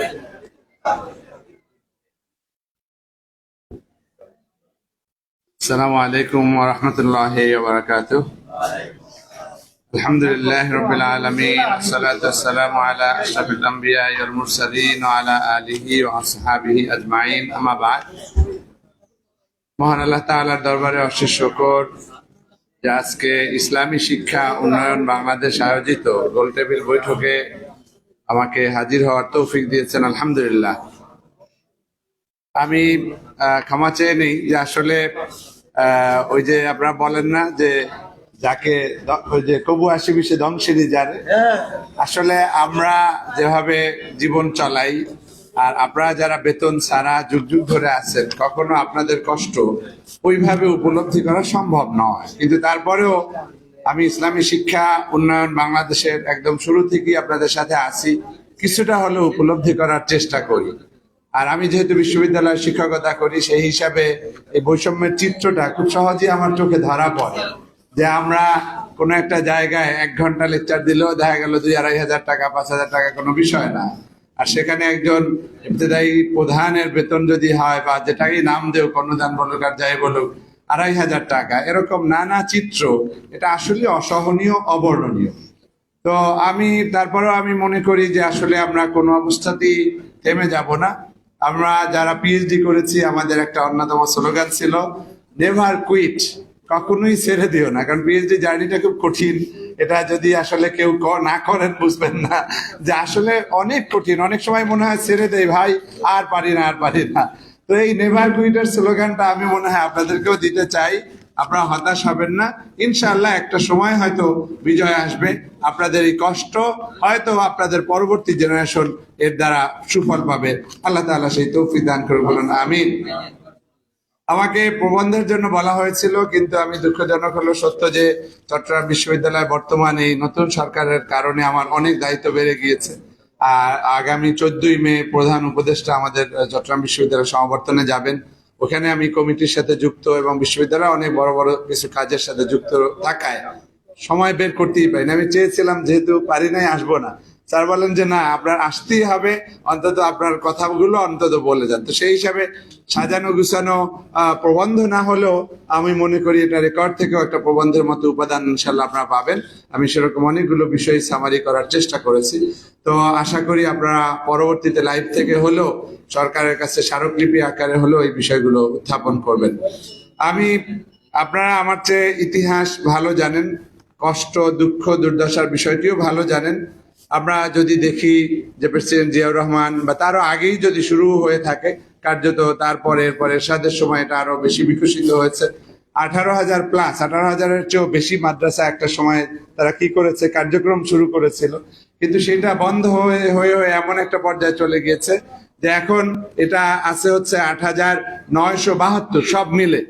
S7: السلام عليكم ورحمة الله وبركاته. الحمد لله رب العالمين، والصلاة والسلام على أشرف الأنبياء والمرسلين وعلى آله وأصحابه أجمعين. أما بعد, মহান আল্লাহ তাআলার দরবারে অশেষ শুকর যে আজকে ইসলামী শিক্ষা উন্নয়ন বাংলাদেশ আয়োজিত গোল টেবিল বৈঠকে আমাকে হাজির হওয়ার তৌফিক দিয়েছেন। আলহামদুলিল্লাহ। আমি ক্ষমা চেয়ে নেই যে আসলে ওই যে আপনারা বলেন না যে যাকে ওই যে কবু আসিবি সে ধ্বংসেরই জানে। আসলে আমরা যেভাবে জীবন চালাই আর আপনারা যারা বেতন ছাড়া যুগ যুগ ধরে আছেন, কখনো আপনাদের কষ্ট ওইভাবে উপলব্ধি করা সম্ভব নয়। কিন্তু তারপরেও আমি ইসলামী শিক্ষা উন্নয়ন বাংলাদেশের একদম শুরু থেকেই আপনাদের সাথে আছি, কিছুটা হলেও উপলব্ধি করার চেষ্টা করি। আর আমি যেহেতু বিশ্ববিদ্যালয়ে শিক্ষকতা করি, সেই হিসাবে এই বৈষম্যের চিত্রটা খুব সহজেই আমার চোখে ধরা পড়ে। যে আমরা কোনো একটা জায়গায় 1 ঘন্টা লেকচার দিলেও দেখা গেল 2-2.5 হাজার টাকা, 5,000 টাকা কোনো বিষয় না। আর সেখানে একজন ইবতেদায়ী প্রধানের বেতন যদি হয়, বা যেটাই নাম দেও, অনুদান বলুক আর যাই বলুক, 2,500 টাকা, এরকম নানা চিত্র, এটা আসলে অসহনীয়, অবর্ণনীয়। তো তারপরেও আমি মনে করি যে আসলে আমরা কোনো অবস্থাতেই থেমে যাব না। আমরা যারা পিএইচডি করেছি, আমাদের একটা অন্যতম স্লোগান ছিল নেভার কুইট, কখনোই ছেড়ে দিও না, কারণ পিএইচডি জার্নিটা খুব কঠিন। এটা যদি আসলে কেউ না করেন বুঝবেন না যে আসলে অনেক কঠিন। অনেক সময় মনে হয় ছেড়ে দেয়, ভাই আর পারি না, আর পারি না। তো এই নেভার কুইটের স্লোগানটা আমি মনে হয় আপনাদেরকেও দিতে চাই। আপনারা হতাশ হবেন না, ইনশাআল্লাহ একটা সময় হয়তো বিজয় আসবে। আপনাদের এই কষ্ট হয়তো আপনাদের পরবর্তী জেনারেশন এর দ্বারা সুফল পাবে। আল্লাহ তাআলা সেই তৌফিক দান করে, বলুন আমিন। আমাকে প্রবন্ধের জন্য বলা হয়েছিল, কিন্তু আমি দুঃখজনক হলো সত্য যে চট্টগ্রাম বিশ্ববিদ্যালয় বর্তমানে এই নতুন সরকারের কারণে আমার অনেক দায়িত্ব বেড়ে গিয়েছে। আর আগামী 14ই মে প্রধান উপদেষ্টা আমাদের চট্টগ্রাম বিশ্ববিদ্যালয় সমাবর্তনে যাবেন। ওখানে আমি কমিটির সাথে যুক্ত এবং বিশ্ববিদ্যালয় অনেক বড় বড় কিছু কাজের সাথে যুক্ত থাকায় সময় বের করতেই পারি না। আমি চেয়েছিলাম, যেহেতু পারি নাই, আসবো না। স্যার বলেন যে না, আপনার আসতেই হবে, অন্তত আপনার কথাগুলো অন্তত বলে যান। তো সেই হিসাবে সাজানো গুছানো প্রবন্ধ না হলেও আমি মনে করি এটা রেকর্ড থেকেও একটা প্রবন্ধের মতো উপাদান ইনশাল্লাহ আপনারা পাবেন। আমি সেরকম অনেকগুলো বিষয় সামারি করার চেষ্টা করেছি। তো আশা করি আপনারা পরবর্তীতে লাইভ থেকে হলেও সরকারের কাছে স্মারকলিপি আকারে হলেও এই বিষয়গুলো উত্থাপন করবেন। আপনারা আমার চেয়ে ইতিহাস ভালো জানেন, কষ্ট, দুঃখ, দুর্দশার বিষয়টিও ভালো জানেন। আমরা যদি দেখি যে প্রেসিডেন্ট জিয়াউর রহমান বা তারও আগেই যদি শুরু হয়ে থাকে, কার্যত তারপরে এরপরে এরশাদের সময় এটা আরো বেশি বিকশিত হয়েছে। 18,000 প্লাস, 18,000-এর চেয়েও বেশি মাদ্রাসা একটা সময় তারা কি করেছে, কার্যক্রম শুরু করেছিল। কিন্তু সেটা বন্ধ হয়ে হয়ে হয়ে এমন একটা পর্যায়ে চলে গিয়েছে যে এখন এটা আছে হচ্ছে 8,972, সব মিলে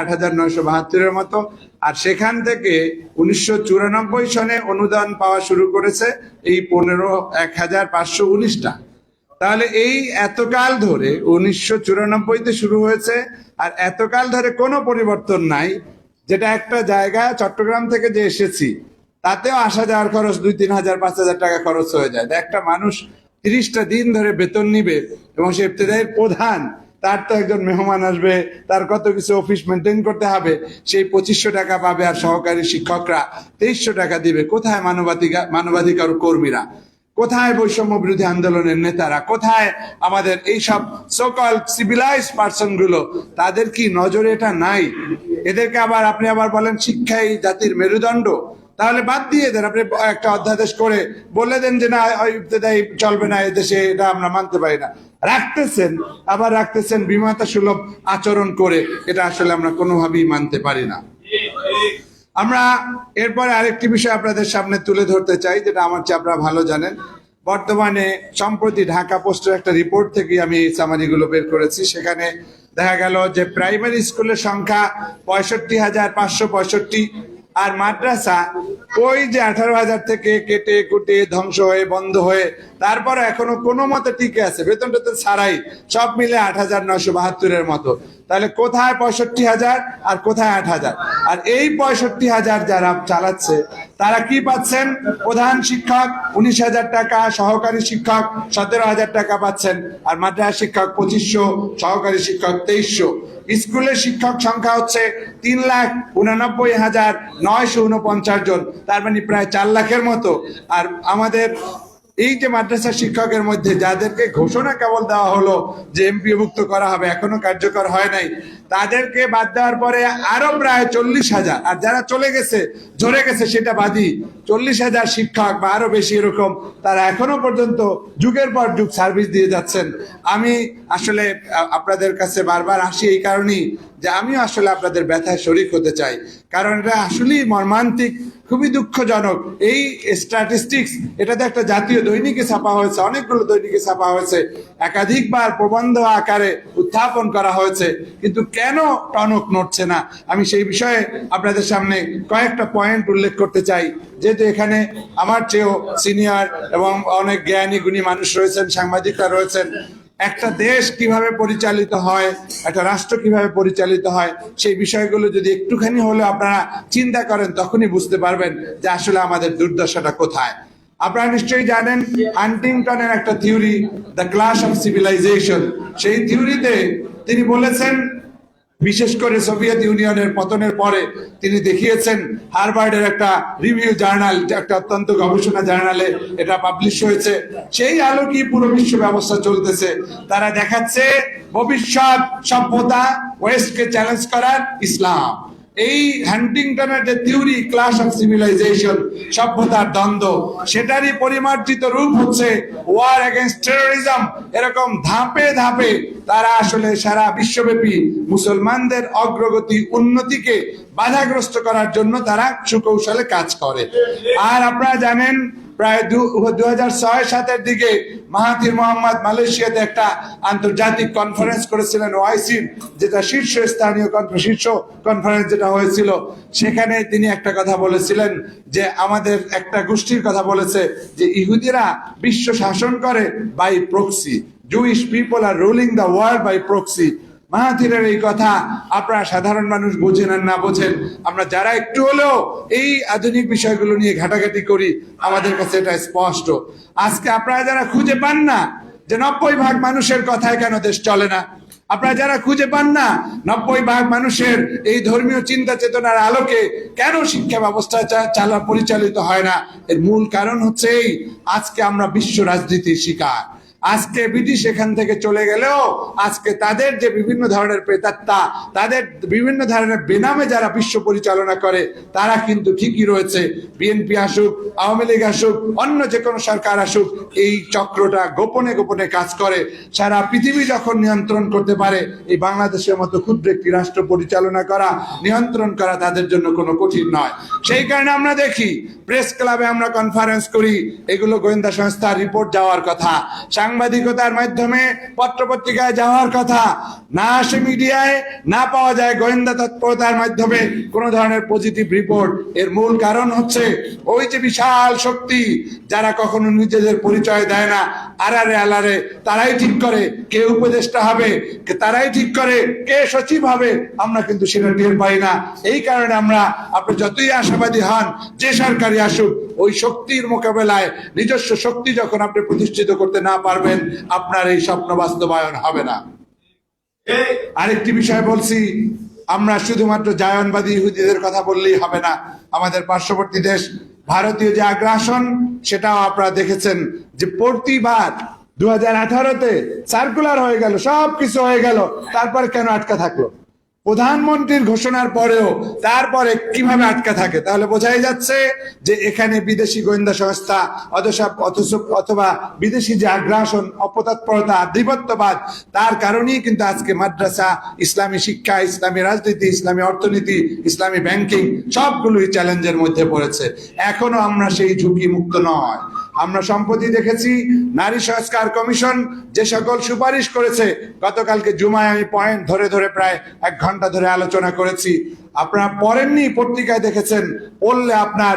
S7: 8,972-এর মতো। আর সেখান থেকে 1994 সনে অনুদান পাওয়া শুরু করেছে এই 1,519টা। তাহলে এই এতকাল ধরে 1994-তে শুরু হয়েছে, আর এতকাল ধরে কোনো পরিবর্তন নাই। যেটা একটা জায়গা চট্টগ্রাম থেকে যে এসেছি তাতেও আসা যাওয়ার খরচ 2-3 হাজার 5,000 টাকা খরচ হয়ে যায়। একটা মানুষ 30টা দিন ধরে বেতন নিবে এবং সে ইবতেদায়ীর প্রধান, তার তো একজন মেহমান আসবে, তার কত কিছু অফিস মেনটেন করতে হবে, সেই 2500 টাকা পাবে, আর সহকারী শিক্ষকরা 2300 টাকা দিবে। কোথায় মানবাধিকার কর্মীরা, কোথায় বৈষম্য বিরোধী আন্দোলনের নেতারা, কোথায় আমাদের এইসব সোকল সিভিলাইজ পার্সন গুলো? তাদের কি নজরে এটা নাই? এদেরকে আপনি আবার বলেন শিক্ষাই জাতির মেরুদণ্ড, তাহলে বাদ দিয়ে দেন। আপনি একটা অধ্যাদেশ করে বলে দেন যে না, ইবতেদায়ী চলবে না এদেশে, এটা আমরা মানতে পারি না। রাখতেছেন বিমাতা সুলভ আচরণ করে। এটা আসলে আমরা কোনোভাবেই মানতে পারি না। আমরা এরপরে আরেকটি বিষয় আপনাদের সামনে তুলে ধরতে চাই, যেটা আমার চেয়ে আপনারা ভালো জানেন। বর্তমানে সম্প্রতি ঢাকা পোস্টের একটা রিপোর্ট থেকে আমি এই সামারিগুলো বের করেছি। সেখানে দেখা গেল যে প্রাইমারি স্কুলের সংখ্যা 65,565, আর মাদ্রাসা ওই যে 18,000 থেকে কেটে কুটে ধ্বংস হয়ে বন্ধ হয়ে তারপরে এখনো কোনো মতে টিকে আছে, বেতন টেতন ছাড়াই, সব মিলে 8,972-এর মতো। তাহলে কোথায় 65,000 আর কোথায় 8,000? আর এই 65,000 যারা চালাচ্ছে তারা কি পাচ্ছেন? প্রধান শিক্ষক 19,000 টাকা, সহকারী শিক্ষক 17,000 টাকা পাচ্ছেন, আর মাদ্রাসা শিক্ষক 2,500, সহকারী শিক্ষক 2,300। স্কুলের শিক্ষক সংখ্যা হচ্ছে 3,89,949 জন, তার মানে প্রায় 4 লাখের মতো। আর আমাদের এই যে মাদ্রাসা শিক্ষকের মধ্যে যাদেরকে ঘোষণা কেবল দেওয়া হলো যে এমপিওভুক্ত করা হবে, এখনো কার্যকর হয় নাই, তাদেরকে বাদ দেওয়ার পরে আরো প্রায় 40,000, আর যারা চলে গেছে ঝরে গেছে সেটা বাদই, 40,000 শিক্ষক বা আরো বেশি এরকম, তারা এখনো পর্যন্ত যুগের পর যুগ সার্ভিস দিয়ে যাচ্ছেন। আমি আসলে আপনাদের কাছে বারবার আসি এই কারণেই যে আমি আসলে আপনাদের ব্যথায় শরিক হতে চাই, কারণ এটা আসলেই মর্মান্তিক, খুবই দুঃখজনক। এই স্ট্যাটিস্টিক্স এটাতে একটা জাতীয় দৈনিকে ছাপা হয়েছে, অনেকগুলো দৈনিকে ছাপা হয়েছে, একাধিকবার প্রবন্ধ আকারে উত্থাপন করা হয়েছে, কিন্তু কেন টনক নড়ছে না? আমি সেই বিষয়ে আপনাদের সামনে কয়েকটা পয়েন্ট উল্লেখ করতে চাই, যেহেতু এখানে আমার চেয়েও সিনিয়র এবং অনেক জ্ঞানী গুণী মানুষ রয়েছেন, সাংবাদিকরা রয়েছেন। একটা দেশ কিভাবে পরিচালিত হয়, একটা রাষ্ট্র কিভাবে পরিচালিত হয়, সেই বিষয়গুলো যদি একটুখানি হলেও আপনারা চিন্তা করেন, তখনই বুঝতে পারবেন যে আসলে আমাদের দুর্দশাটা কোথায়। আপনারা নিশ্চয়ই জানেন হান্টিংটনের একটা theory, the clash of civilization. সেই থিওরিতে তিনি বলেছেন, বিশেষ করে সোভিয়েত ইউনিয়নের পতনের পরে তিনি দেখিয়েছেন, হার্ভার্ডের একটা রিভিউ জার্নাল, একটা অত্যন্ত গবেষণা জার্নালে এটা পাবলিশ হয়েছে, সেই আলোকেই পুরো বিশ্ব ব্যবস্থা চলতেছে। তারা দেখাচ্ছে ভবিষ্যৎ সভ্যতা ওয়েস্টকে চ্যালেঞ্জ করার ইসলাম। এই হ্যান্টিংটনের যে থিওরি ক্লাশ অফ সিভিলাইজেশন, সভ্যতার দ্বন্দ্ব, সেটারই পরিমার্জিত রূপ হচ্ছে ওয়ার এগেইনস্ট টেরোরিজম। এরকম ধাপে ধাপে তারা আসলে সারা বিশ্বব্যাপী মুসলমানদের অগ্রগতি উন্নতিকে বাধাগ্রস্ত করার জন্য তারা সুকৌশলে কাজ করে। আর আপনারা জানেন প্রায় 2006-07 দিকে মাহাথির মোহাম্মদ মালয়েশিয়াতে একটা আন্তর্জাতিক কনফারেন্স করেছিলেন ওআইসির, যেটা শীর্ষ কনফারেন্স যেটা হয়েছিল। সেখানে তিনি একটা কথা বলেছিলেন যে আমাদের একটা গোষ্ঠীর কথা বলেছে যে ইহুদিরা বিশ্ব শাসন করে by proxy, Jewish people are ruling the world by proxy. মাহাথিরের এই কথা আপনারা সাধারণ মানুষ বোঝেন আর না বোঝেন, আমরা যারা একটু হলেও এই আধুনিক বিষয়গুলো নিয়ে ঘাটাঘাটি করি আমাদের কাছে এটা স্পষ্ট। আজকে আপনারা যারা খুঁজে পান না যে 90% মানুষের কথায় কেন দেশ চলে না, আপনারা যারা খুঁজে পান না 90% মানুষের এই ধর্মীয় চিন্তা চেতনার আলোকে কেন শিক্ষা ব্যবস্থা পরিচালিত হয় না, এর মূল কারণ হচ্ছে এই আজকে আমরা বিশ্ব রাজনীতির শিকার। আজকে ব্রিটিশ এখান থেকে চলে গেলেও আজকে তাদের যে বিভিন্ন ধরনের প্রেতাত্মা, তাদের বিভিন্ন ধরনের বেনামে যারা বিশ্ব পরিচালনা করে তারা কিন্তু ঠিকই রয়েছে। বিএনপি আসুক, আওয়ামী লীগ আসুক, অন্য যে কোনো সরকার আসুক, এই চক্রটা গোপনে গোপনে কাজ করে। সারা পৃথিবী যখন নিয়ন্ত্রণ করতে পারে, এই বাংলাদেশের মতো ক্ষুদ্র একটি রাষ্ট্র পরিচালনা করা, নিয়ন্ত্রণ করা তাদের জন্য কোনো কঠিন নয়। সেই কারণে আমরা দেখি প্রেস ক্লাবে আমরা কনফারেন্স করি, এগুলো গোয়েন্দা সংস্থার রিপোর্ট যাওয়ার কথা, সাংবাদিকতার মাধ্যমে পত্রপত্রিকায় যাওয়ার কথা, না আসে মিডিয়ায়, না পাওয়া যায় গোয়েন্দা তৎপরতার মাধ্যমে কোনো ধরনের পজিটিভ রিপোর্ট। এর মূল কারণ হচ্ছে ওই যে বিশাল শক্তি যারা কখনো নিজেদের পরিচয় দেয় না, আড়ারে আলারে তারাই ঠিক করে কে উপদেষ্টা হবে, তারাই ঠিক করে কে সচিব হবে, আমরা কিন্তু সেটা টের পাই না। এই কারণে আমরা, আপনি যতই আশাবাদী হন যে সরকারি আসুক, ওই শক্তির মোকাবেলায় নিজস্ব শক্তি যখন আপনি প্রতিষ্ঠিত করতে না পারবেন, আপনার এই স্বপ্ন বাস্তবায়ন হবে না। আরেকটি বিষয় বলছি, আমরা শুধুমাত্র জায়নবাদী ইহুদিদের কথা বললেই হবে না। আমাদের পার্শ্ববর্তী দেশ ভারতীয় যে আগ্রাসন, সেটাও আপনারা দেখেছেন যে প্রতিবার 2018-তে সার্কুলার হয়ে গেল, সবকিছু হয়ে গেল, তারপর কেন আটকা থাকলো? প্রধানমন্ত্রীর ঘোষণার পরেও তারপরে কিভাবে আটকা থাকে? তাহলে বোঝাই যাচ্ছে যে এখানে বিদেশি গোয়েন্দা সংস্থা অথবা বিদেশি যে আগ্রাসন, অপতৎপরতা, আধিপত্যবাদ, তার কারণেই কিন্তু আজকে মাদ্রাসা, ইসলামী শিক্ষা, ইসলামী রাজনীতি, ইসলামী অর্থনীতি, ইসলামী ব্যাংকিং সবগুলোই চ্যালেঞ্জের মধ্যে পড়েছে। এখনো আমরা সেই ঝুঁকি মুক্ত নয়। আমরা সম্প্রতি দেখেছি নারী সংস্কার কমিশন যে সকল সুপারিশ করেছে, গতকালকে জুমায় আমি পয়েন্ট ধরে ধরে প্রায় 1 ঘন্টা ধরে আলোচনা করেছি। আপনারা পড়েননি, পত্রিকায় দেখেছেন, পড়লে আপনার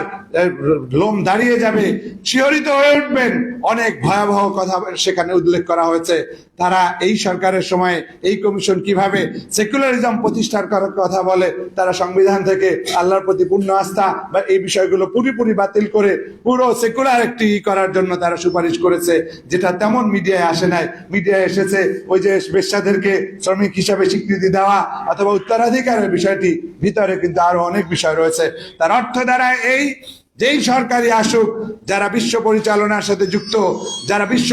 S7: লোম দাঁড়িয়ে যাবে, শিহরিত হয়ে উঠবেন। অনেক ভয়াবহ কথা সেখানে উল্লেখ করা হয়েছে। তারা এই সরকারের সময় এই কমিশন কিভাবে সেকুলারিজম প্রতিষ্ঠার করার কথা বলে, তারা সংবিধান থেকে আল্লাহর প্রতি পূর্ণ আস্থা বা এই বিষয়গুলো পুরোপুরি বাতিল করে পুরো সেকুলার একটি করার জন্য তারা সুপারিশ করেছে, যেটা তেমন মিডিয়ায় আসে নাই। মিডিয়ায় এসেছে ওই যে বেশ্যাদেরকে শ্রমিক হিসাবে স্বীকৃতি দেওয়া অথবা উত্তরাধিকারের বিষয়টি, ভিতরে কিন্তু আরো অনেক বিষয় রয়েছে। তার অর্থ দ্বারা এই যেই সরকারি আসুক, যারা বিশ্ব পরিচালনার সাথে যুক্ত, যারা বিশ্ব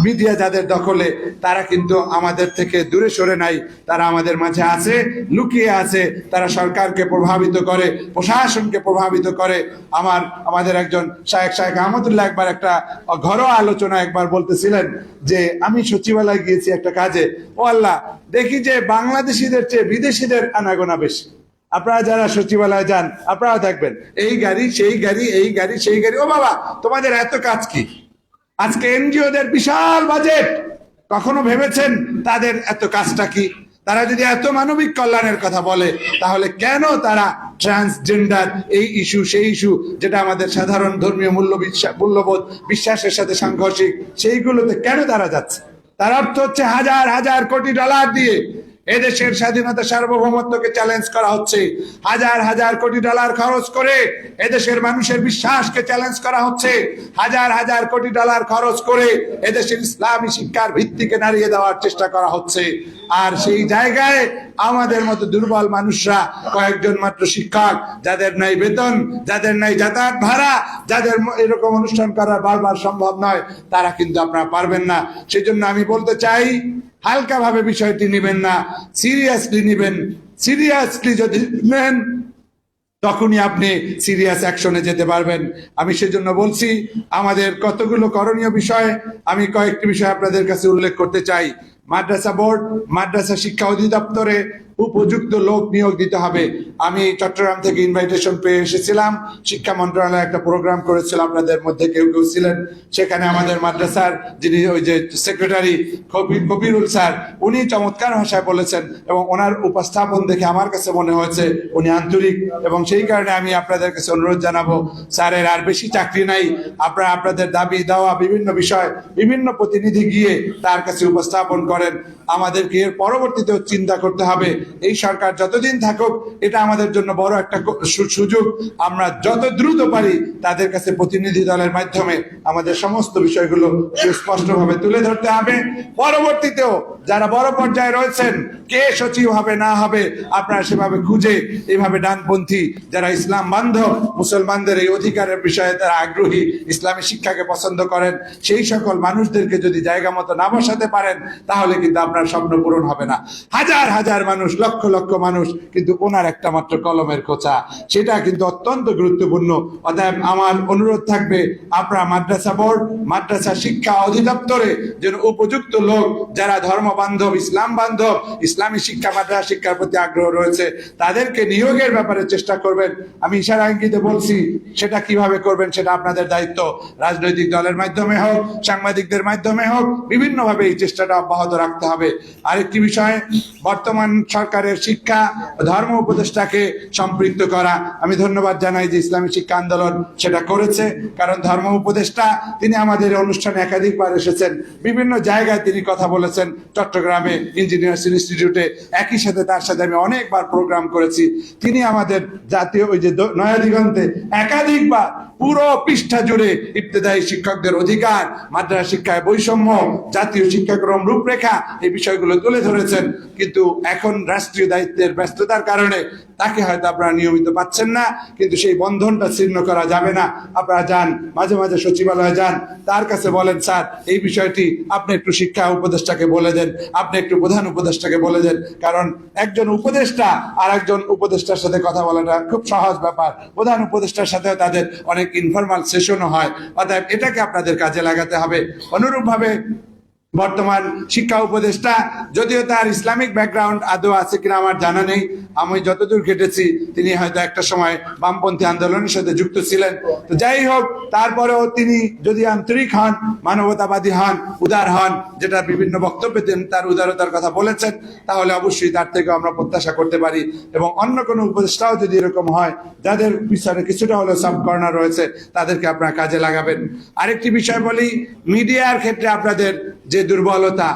S7: মিডিয়া যাদের দখলে, তারা কিন্তু আমাদের থেকে দূরে সরে নাই, তারা আমাদের মাঝে আছে, লুকিয়ে আছে। তারা সরকারকে প্রভাবিত করে, প্রশাসনকে প্রভাবিত করে। আমাদের একজন শায়েখ আহমদুল্লাহ একবার একটা ঘরোয়া আলোচনা একবার বলতেছিলেন যে আমি সচিবালয় গিয়েছি একটা কাজে, ও আল্লাহ, দেখি যে বাংলাদেশিদের চেয়ে বিদেশিদের আনাগোনা বেশি। আপনারা যারা সচিবালয়ে যান আপনারা দেখবেন এই গাড়ি সেই গাড়ি, এই গাড়ি সেই গাড়ি। ও বাবা, তোমাদের এত কাজ কি? আজকে এনজিওদের বিশাল বাজেট, কখনো ভেবেছেন তাদের এত কাজটা কি? তারা যদি এত মানবিক কল্যাণের কথা বলে, তাহলে কেন তারা ট্রান্সজেন্ডার এই ইস্যু, সেই ইস্যু যেটা আমাদের সাধারণ ধর্মীয় মূল্যবোধ বিশ্বাসের সাথে সাংঘর্ষিক, সেইগুলোতে কেন তারা যাচ্ছে? তার অর্থ হচ্ছে হাজার হাজার কোটি ডলার দিয়ে এদেশের স্বাধীনতা সার্বভৌমত্বকে চ্যালেঞ্জ করা হচ্ছে। হাজার হাজার কোটি ডলার খরচ করে এদেশের মানুষের বিশ্বাসকে চ্যালেঞ্জ করা হচ্ছে। হাজার হাজার কোটি ডলার খরচ করে এদেশের ইসলামী শিক্ষার ভিত্তিকে নাড়িয়ে দেওয়ার চেষ্টা করা হচ্ছে। আর সেই জায়গায় আমাদের মতো দুর্বল মানুষরা, কয়েকজন মাত্র শিক্ষক, যাদের নাই বেতন, যাদের নাই যাতায়াত ভাড়া, যাদের এরকম অনুষ্ঠান করা বারবার সম্ভব নয়, তারা কিন্তু আপনারা পারবেন না। সেজন্য আমি বলতে চাই, হালকাভাবে বিষয়টি নেবেন না, সিরিয়াসলি নেবেন। সিরিয়াসলি যদি নেন তখনই আপনি সিরিয়াস অ্যাকশনে যেতে পারবেন। আমি সেজন্য বলছি, আমাদের কতগুলো করণীয় বিষয়, আমি কয়েকটি বিষয় আপনাদের কাছে উল্লেখ করতে চাই। মাদ্রাসা বোর্ড, মাদ্রাসা শিক্ষা অধিদপ্তরে উপযুক্ত লোক নিয়োগ দিতে হবে। আমি চট্টগ্রাম থেকে ইনভাইটেশন পেয়ে এসেছিলাম, শিক্ষা মন্ত্রণালয় একটা প্রোগ্রাম করেছিল, আপনাদের মধ্যে কেউ কেউ ছিলেন সেখানে। আমাদের মাদ্রাসার যিনি ওই যে সেক্রেটারি কবিরুল স্যার, উনি চমৎকার ভাষায় বলেছেন এবং ওনার উপস্থাপন দেখে আমার কাছে মনে হয়েছে উনি আন্তরিক, এবং সেই কারণে আমি আপনাদের কাছে অনুরোধ জানাবো, স্যারের আর বেশি চাকরি নাই, আপনারা আপনাদের দাবি দেওয়া বিভিন্ন বিষয় বিভিন্ন প্রতিনিধি গিয়ে তার কাছে উপস্থাপন করেন। আমাদেরকে এর পরবর্তীতেও চিন্তা করতে হবে, এই সরকার যতদিন থাকুক এটা আমাদের জন্য বড় একটা সুযোগ। আমরা যত দ্রুত পারি তাদের কাছে প্রতিনিধি দলের মাধ্যমে আমাদের সমস্ত বিষয়গুলো সুস্পষ্টভাবে তুলে ধরতে হবে। পরবর্তীতেও যারা বড় পর্যায়ে রয়েছেন, কে সচিব হবে না হবে আপনারা সেভাবে খুঁজে, এইভাবে ডানপন্থী যারা ইসলাম বান্ধব, মুসলমানদের এই অধিকারের বিষয়ে তারা আগ্রহী, ইসলামী শিক্ষাকে পছন্দ করেন, সেই সকল মানুষদেরকে যদি জায়গা মতো না বসাতে পারেন তাহলে কিন্তু আপনার স্বপ্ন পূরণ হবে না। হাজার হাজার মানুষ, লক্ষ লক্ষ মানুষ, কিন্তু ওনার একটা মাত্র কলমের খোঁচা, সেটা কিন্তু অত্যন্ত গুরুত্বপূর্ণ। অতএব আমার অনুরোধ থাকবে, আপনারা মাদ্রাসা বোর্ড, মাদ্রাসা শিক্ষা অধিদপ্তরে যেন উপযুক্ত লোক যারা ধর্ম বান্ধব, ইসলাম বান্ধব, ইসলামী শিক্ষা, মাদ্রাসা শিক্ষার প্রতি আগ্রহ রয়েছে, তাদেরকে নিয়োগের ব্যাপারে চেষ্টা করবেন। আমি ইশারা ইঙ্গিতে বলছি, সেটা কিভাবে করবেন সেটা আপনাদের দায়িত্ব। রাজনৈতিক দলের মাধ্যমে হোক, সাংবাদিকদের মাধ্যমে হোক, বিভিন্নভাবে এই চেষ্টাটা অব্যাহত রাখতে হবে। আরেকটি বিষয়, বর্তমান সরকারের শিক্ষা ধর্ম উপদেষ্টাকে সম্পৃক্ত করা। আমি ধন্যবাদ জানাই যে ইসলামী শিক্ষা আন্দোলন সেটা করেছে, কারণ ধর্ম উপদেষ্টা তিনি আমাদের অনুষ্ঠানে একাধিকবার এসেছেন, বিভিন্ন জায়গায় তিনি কথা বলেছেন, চট্টগ্রামে ইঞ্জিনিয়ার্স ইনস্টিটিউটে, একই সাথে তার সাথে আমি অনেকবার প্রোগ্রাম করেছি। তিনি আমাদের জাতীয় ওই যে নয়া দিগন্তে একাধিকবার পুরো পৃষ্ঠা জুড়ে ইবতেদায়ী শিক্ষকদের অধিকার, মাদ্রাসা শিক্ষায় বৈষম্য, জাতীয় শিক্ষাক্রম রূপরেখা, এই বিষয়গুলো তুলে ধরেছেন। কিন্তু এখন রাষ্ট্রীয় দায়িত্বের ব্যস্ততার কারণে তাকে হয়তো আপনারা নিয়মিত পাচ্ছেন না, কিন্তু সেই বন্ধনটা ছিন্ন করা যাবে না। আপনারা যান, মাঝে মাঝে সচিবালয়ে যান, তার কাছে বলেন, স্যার এই বিষয়টি আপনি একটু শিক্ষা উপদেষ্টাকে বলে দেন, আপনি একটু প্রধান উপদেষ্টাকে বলে দেন। কারণ একজন উপদেষ্টা আর একজন উপদেষ্টার সাথে কথা বলাটা খুব সহজ ব্যাপার, প্রধান উপদেষ্টার সাথেও তাদের অনেক ইনফরমাল সেশনও হয়। অতএব এটাকে আপনাদের কাজে লাগাতে হবে। অনুরূপভাবে বর্তমান শিক্ষা উপদেষ্টা, যদিও তার ইসলামিক ব্যাকগ্রাউন্ড আদৌ আছে কিনা আমার জানা নেই, আমি যতদূর ঘেটেছি তিনি হয়তো একটা সময় বামপন্থী আন্দোলনের সাথে যুক্ত ছিলেন। তো যাই হোক, তারপরেও তিনি যদি আন্তরিক হন, মানবতাবাদী হন, উদার হন, যেটা বিভিন্ন বক্তব্যে তার উদারতার কথা বলেছেন, তাহলে অবশ্যই তার থেকে আমরা প্রত্যাশা করতে পারি। এবং অন্য কোনো উপদেষ্টাও যদি এরকম হয়, যাদের পিছনে কিছুটা হলেও সাব কর্নার রয়েছে, তাদেরকে আপনারা কাজে লাগাবেন। আরেকটি বিষয় বলি, মিডিয়ার ক্ষেত্রে আপনাদের যে দুর্বলতা,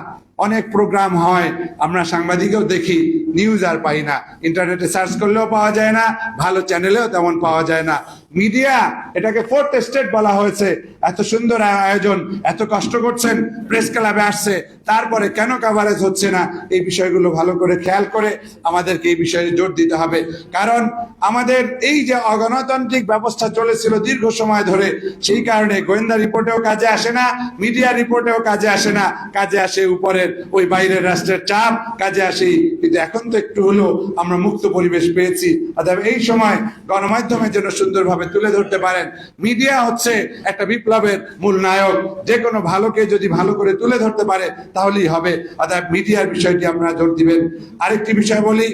S7: অনেক প্রোগ্রাম হয়, আমরা সাংবাদিকেও দেখি, নিউজ আর পাই না, ইন্টারনেটে সার্চ করলেও পাওয়া যায় না, ভালো চ্যানেলেও তেমন পাওয়া যায় না। মিডিয়া, এটাকে ফোর্থ স্টেট বলা হয়েছে, এত সুন্দর আয়োজন, এত কষ্ট করছেন, প্রেস ক্লাবে আসছে, তারপরে কেন কভারেজ হচ্ছে না? এই বিষয়গুলো ভালো করে খেয়াল করে আমাদেরকে এই বিষয়ে জোর দিতে হবে। কারণ আমাদের এই যে অগণতান্ত্রিক ব্যবস্থা চলেছিল দীর্ঘ সময় ধরে, সেই কারণে গোয়েন্দা রিপোর্টেও কাজে আসে না, মিডিয়া রিপোর্টেও কাজে আসে না, কাজে আসে উপরের ওই বাইরের রাষ্ট্রের চাপ, কাজে আসে। কিন্তু এখন তো একটু হলেও আমরা মুক্ত পরিবেশ পেয়েছি। অর্থাৎ এই সময় গণমাধ্যমের জন্য সুন্দরভাবে তুলে ধরতে পারেন। মিডিয়া হচ্ছে একটা বিপ্লবের মূল নায়ক, যে কোনো ভালোকে যদি ভালো করে তুলে ধরতে পারে তাহলেই হবে। অর্থাৎ মিডিয়ার বিষয়টি আপনারা জোর দিবেন। আরেকটি বিষয় বলি,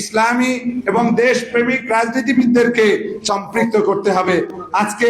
S7: ইসলামী এবং দেশপ্রেমিক রাজনীতিবিদদেরকে সম্পৃক্ত করতে হবে। আজকে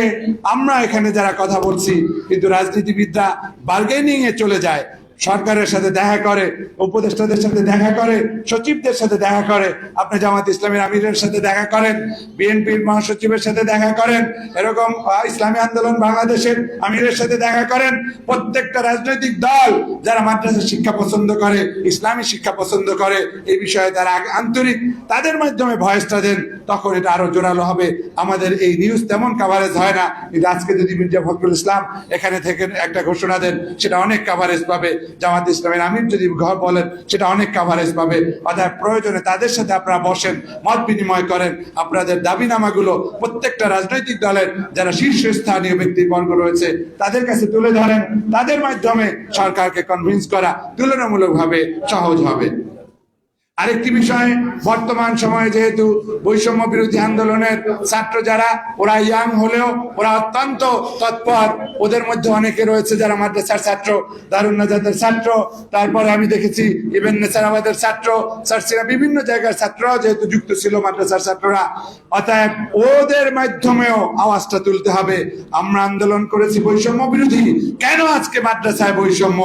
S7: আমরা এখানে যারা কথা বলছি, কিন্তু রাজনীতিবিদরা বার্গেনিং এ চলে যায়, সরকারের সাথে দেখা করে, উপদেষ্টাদের সাথে দেখা করে, সচিবদের সাথে দেখা করে, আপনি জামাত ইসলামের আমিরের সাথে দেখা করেন, বিএনপির মহাসচিবের সাথে দেখা করেন, এরকম ইসলামী আন্দোলন বাংলাদেশের আমিরের সাথে দেখা করেন। প্রত্যেকটা রাজনৈতিক দল যারা মাদ্রাসা শিক্ষা পছন্দ করে, ইসলামী শিক্ষা পছন্দ করে, এই বিষয়ে তারা আন্তরিক, তাদের মাধ্যমে ভয়েসটা দেন, তখন এটা আরো জোরালো হবে। আমাদের এই নিউজ তেমন কাভারেজ হয় না, কিন্তু আজকে যদি মির্জা ফখরুল ইসলাম এখানে থেকে একটা ঘোষণা দেন, সেটা অনেক কাভারেজ পাবে। জামাত ইসলামের আমির যদি ঘর বলেন সেটা অনেক কাভারেজ পাবে। অর্থাৎ প্রয়োজনে তাদের সাথে আপনারা বসেন, মত বিনিময় করেন, আপনাদের দাবিনামাগুলো প্রত্যেকটা রাজনৈতিক দলের যারা শীর্ষস্থানীয় ব্যক্তিবর্গ রয়েছে তাদের কাছে তুলে ধরেন, তাদের মাধ্যমে সরকারকে কনভিন্স করা তুলনামূলকভাবে সহজ হবে। আরেকটি বিষয়, বর্তমান সময়ে যেহেতু বৈষম্য বিরোধী আন্দোলনের ছাত্র যারা, ওরা ইয়াং হলেও ওরা অত্যন্ত তৎপর। ওদের মধ্যে অনেকে রয়েছে যারা মাদ্রাসার ছাত্র, দারুন নাজাতের ছাত্র, তারপরে আমি দেখেছি ইবেন নেসারাবাদের ছাত্র, সার্সিনা বিভিন্ন জায়গার ছাত্ররাও যেহেতু যুক্ত ছিল মাদ্রাসার ছাত্ররা। অতএব ওদের মাধ্যমেও আওয়াজটা তুলতে হবে। আমরা আন্দোলন করেছি বৈষম্য বিরোধী, কেন আজকে মাদ্রাসায় বৈষম্য?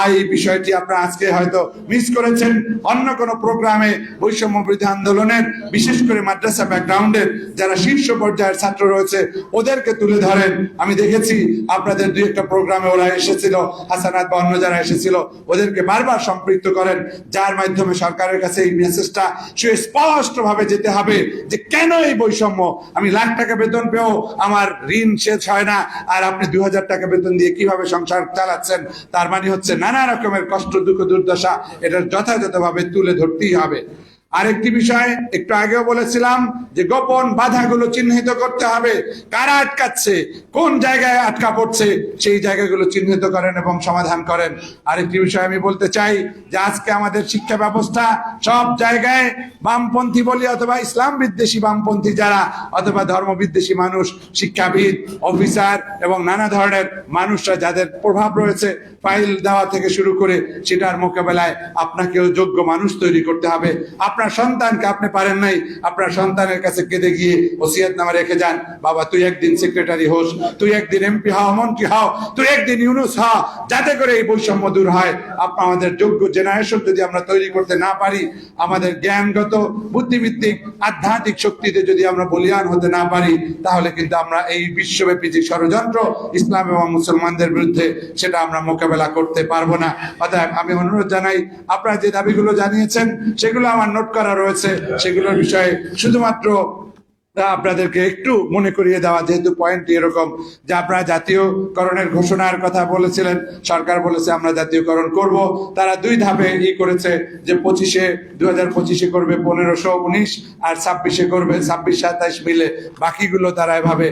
S7: এই বিষয়টি আপনারা আজকে হয়তো মিস করেছেন। অন্য কোনো প্রোগ্রামে বৈষম্য বিরোধী আন্দোলনের, বিশেষ করে মাদ্রাসা ব্যাকগ্রাউন্ডের যারা শীর্ষ পর্যায়ের ছাত্র রয়েছে ওদেরকে তুলে ধরেন। আমি দেখেছি আপনাদের দুই একটা প্রোগ্রামে ওরা এসেছিল, হাসানাত বা অন্য যারা এসেছিল, ওদেরকে বারবার সম্পৃক্ত করেন, যার মাধ্যমে সরকারের কাছে এই মেসেজটা সুস্পষ্ট ভাবে যেতে হবে যে কেন এই বৈষম্য। আমি লাখ টাকা বেতন পেয়েও আমার ঋণ শেষ হয় না, আর আপনি 2000 টাকা বেতন দিয়ে কিভাবে সংসার চালাচ্ছেন? তার মানে হচ্ছে নানা রকমের কষ্ট, দুঃখ, দুর্দশা, এটা যথাযথভাবে তুলে ধরতেই হবে। আরেকটি বিষয় একটু আগেও বলেছিলাম যে গোপন বাধাগুলো চিহ্নিত করতে হবে। কারা আটকাচ্ছে, কোন জায়গায় আটকা পড়ছে, সেই জায়গাগুলো চিহ্নিত করেন এবং সমাধান করেন। আরেকটি বিষয় আমি বলতে চাই যে আজকে আমাদের শিক্ষা ব্যবস্থা সব জায়গায় বামপন্থী বলি অথবা ইসলাম বিদ্বেষী বামপন্থী যারা, অথবা ধর্ম বিদ্বেষী মানুষ, শিক্ষাবিদ, অফিসার এবং নানা ধরনের মানুষরা যাদের প্রভাব রয়েছে, ফাইল দেওয়া থেকে শুরু করে, সেটার মোকাবেলায় আপনাকেও যোগ্য মানুষ তৈরি করতে হবে। আপনার সন্তানকে আপনি পারেন নাই, আপনার সন্তানের কাছে কেঁদে গিয়ে ওসিয়তনামা রেখে যান, বাবা তুই একদিন সেক্রেটারি হোস, তুই একদিন এমপি হও, মন্ত্রী হও, তুই একদিন ইউনুস হ, যাতে করে এই বৈষম্য দূর হয়। আমাদের যোগ্য জেনারেশন যদি আমরা তৈরি করতে না পারি, আমাদের জ্ঞানগত, বুদ্ধিভিত্তিক, আধ্যাত্মিক শক্তিতে যদি আমরা বলিয়ান হতে না পারি, তাহলে কিন্তু আমরা এই বিশ্বব্যাপী যে ষড়যন্ত্র ইসলাম এবং মুসলমানদের বিরুদ্ধে, সেটা আমরা মোকাবেলা করতে পারবো না। অতএব আমি অনুরোধ জানাই, আপনারা যে দাবিগুলো জানিয়েছেন সেগুলো আমার নোট করা রয়েছে, সেগুলোর বিষয়ে শুধুমাত্র আপনাদেরকে একটু মনে করিয়ে দেওয়া, যেহেতু পয়েন্টটি এরকম যে আপনারা জাতীয়করণের ঘোষণার কথা বলেছিলেন, সরকার বলেছে আমরা জাতীয়করণ করব। তারা দুই ধাপে করেছে যে 2025-এ করবে 1519, আর 26-এ করবে 26-27 মিলে, বাকিগুলো তারা এভাবে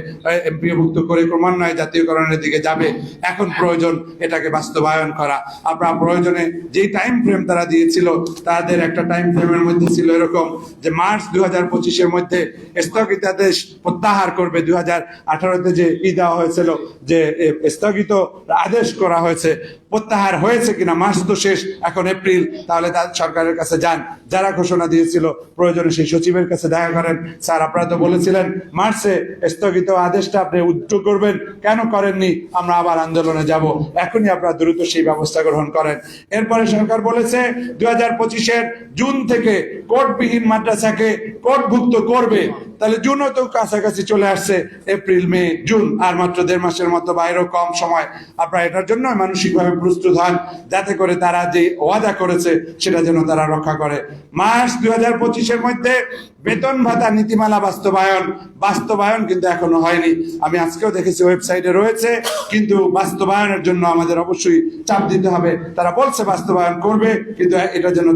S7: এমপিওভুক্ত করে ক্রমান্বয়ে জাতীয়করণের দিকে যাবে। এখন প্রয়োজন এটাকে বাস্তবায়ন করা। আপনারা প্রয়োজনে যেই টাইম ফ্রেম তারা দিয়েছিল, তাদের একটা টাইম ফ্রেমের মধ্যে ছিল এরকম যে মার্চ 2025-এর মধ্যে স্থগিতাদেশ প্রত্যাহার করবে। 2018-তে যে দেওয়া হয়েছিল, যে স্থগিত আদেশ করা হয়েছে, প্রত্যাহার হয়েছে কিনা, মার্চ তো শেষ, এখন এপ্রিল, তাহলে তার সরকারের কাছে যান, যারা ঘোষণা দিয়েছিল প্রয়োজনে সেই সচিবের কাছে দেখা করেন, স্যার আপনারা তো বলেছিলেন মার্চে স্থগিত আদেশটা আপনি উদ্যোগ করবেন, কেন করেননি? আমরা আবার আন্দোলনে যাব, এখনই আপনারা দ্রুত সেই ব্যবস্থা গ্রহণ করেন। এরপরে সরকার বলেছে 2025-এর জুন থেকে কোর্টবিহীন মাদ্রাসাকে কোর্টভুক্ত করবে। তাহলে জুনও তো কাছাকাছি চলে আসছে, এপ্রিল, মে, জুন, আর মাত্র 1.5 মাসের মতো বাইরেও কম সময়। আপনারা এটার জন্য মানসিকভাবে প্রস্তুত হন, যাতে করে তারা যে ওয়াদা করেছে সেটা যেন তারা রক্ষা করে। মার্চ 2025-এর মধ্যে বেতন ভাতা নীতিমালা বাস্তবায়ন কিন্তু এখনো হয়নি। আমি আজকেও দেখেছি ওয়েবসাইটে রয়েছে, কিন্তু বাস্তবায়নের জন্য আমাদের অবশ্যই চাপ দিতে হবে। তারা বলছে বাস্তবায়ন করবে, কিন্তু এটা যেন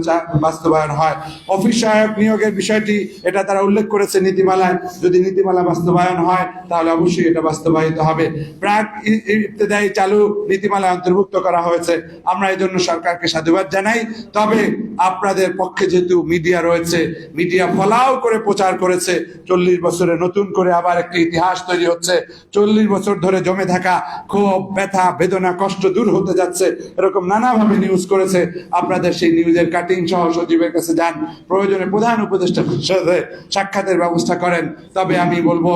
S7: বাস্তবায়ন হয়। অফিস সহায়ক নিয়োগের বিষয়টি, এটা তারা উল্লেখ করেছে নীতিমালায়। যদি নীতিমালা বাস্তবায়ন হয় তাহলে অবশ্যই এটা বাস্তবায়িত হবে। প্রাক ইবতেদায়ী চালু নীতিমালায় অন্তর্ভুক্ত করা হয়েছে, আমরা এই জন্য সরকারকে সাধুবাদ জানাই। তবে আপনাদের পক্ষে যেহেতু মিডিয়া রয়েছে, মিডিয়া ফলাও করে প্রচার করেছে 40 বছরে নতুন করে আবার একটি ইতিহাস তৈরি হচ্ছে, 40 বছর ধরে জমে থাকা ক্ষোভ, ব্যথা, বেদনা, কষ্ট দূর হতে যাচ্ছে, এরকম নানাভাবে নিউজ করেছে। আপনাদের সেই নিউজের কাটিং সহ সচিবের কাছে যান, প্রয়োজনে প্রধান উপদেষ্টার সাথে সাক্ষাতের ব্যবস্থা করেন। তবে আমি বলবো,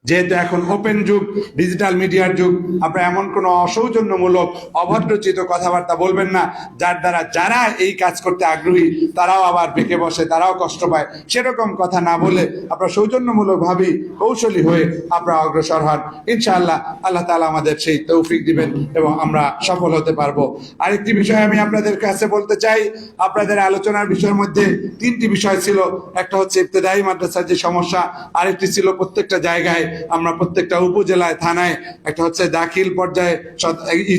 S7: যেহেতু এখন ওপেন যুগ, ডিজিটাল মিডিয়ার যুগ, আপনারা এমন কোনো অসৌজন্যমূলক, অভদ্রচিত কথাবার্তা বলবেন না, যার দ্বারা যারা এই কাজ করতে আগ্রহী তারাও আবার বেঁকে বসে, তারাও কষ্ট পায়। সেরকম কথা না বলে আপনারা সৌজন্যমূলক ভাবেই কৌশলী হয়ে আপনারা অগ্রসর হন। ইনশাআল্লাহ আল্লাহ তাআলা আমাদের সেই তৌফিক দিবেন এবং আমরা সফল হতে পারবো। আরেকটি বিষয় আমি আপনাদের কাছে বলতে চাই, আপনাদের আলোচনার বিষয়ের মধ্যে 3টি বিষয় ছিল। একটা হচ্ছে ইবতেদায়ী মাদ্রাসার যে সমস্যা, আরেকটি ছিল প্রত্যেকটা জায়গায় আমরা প্রত্যেকটা উপজেলায় থানায় একটা হচ্ছে দাখিল পর্যায়ে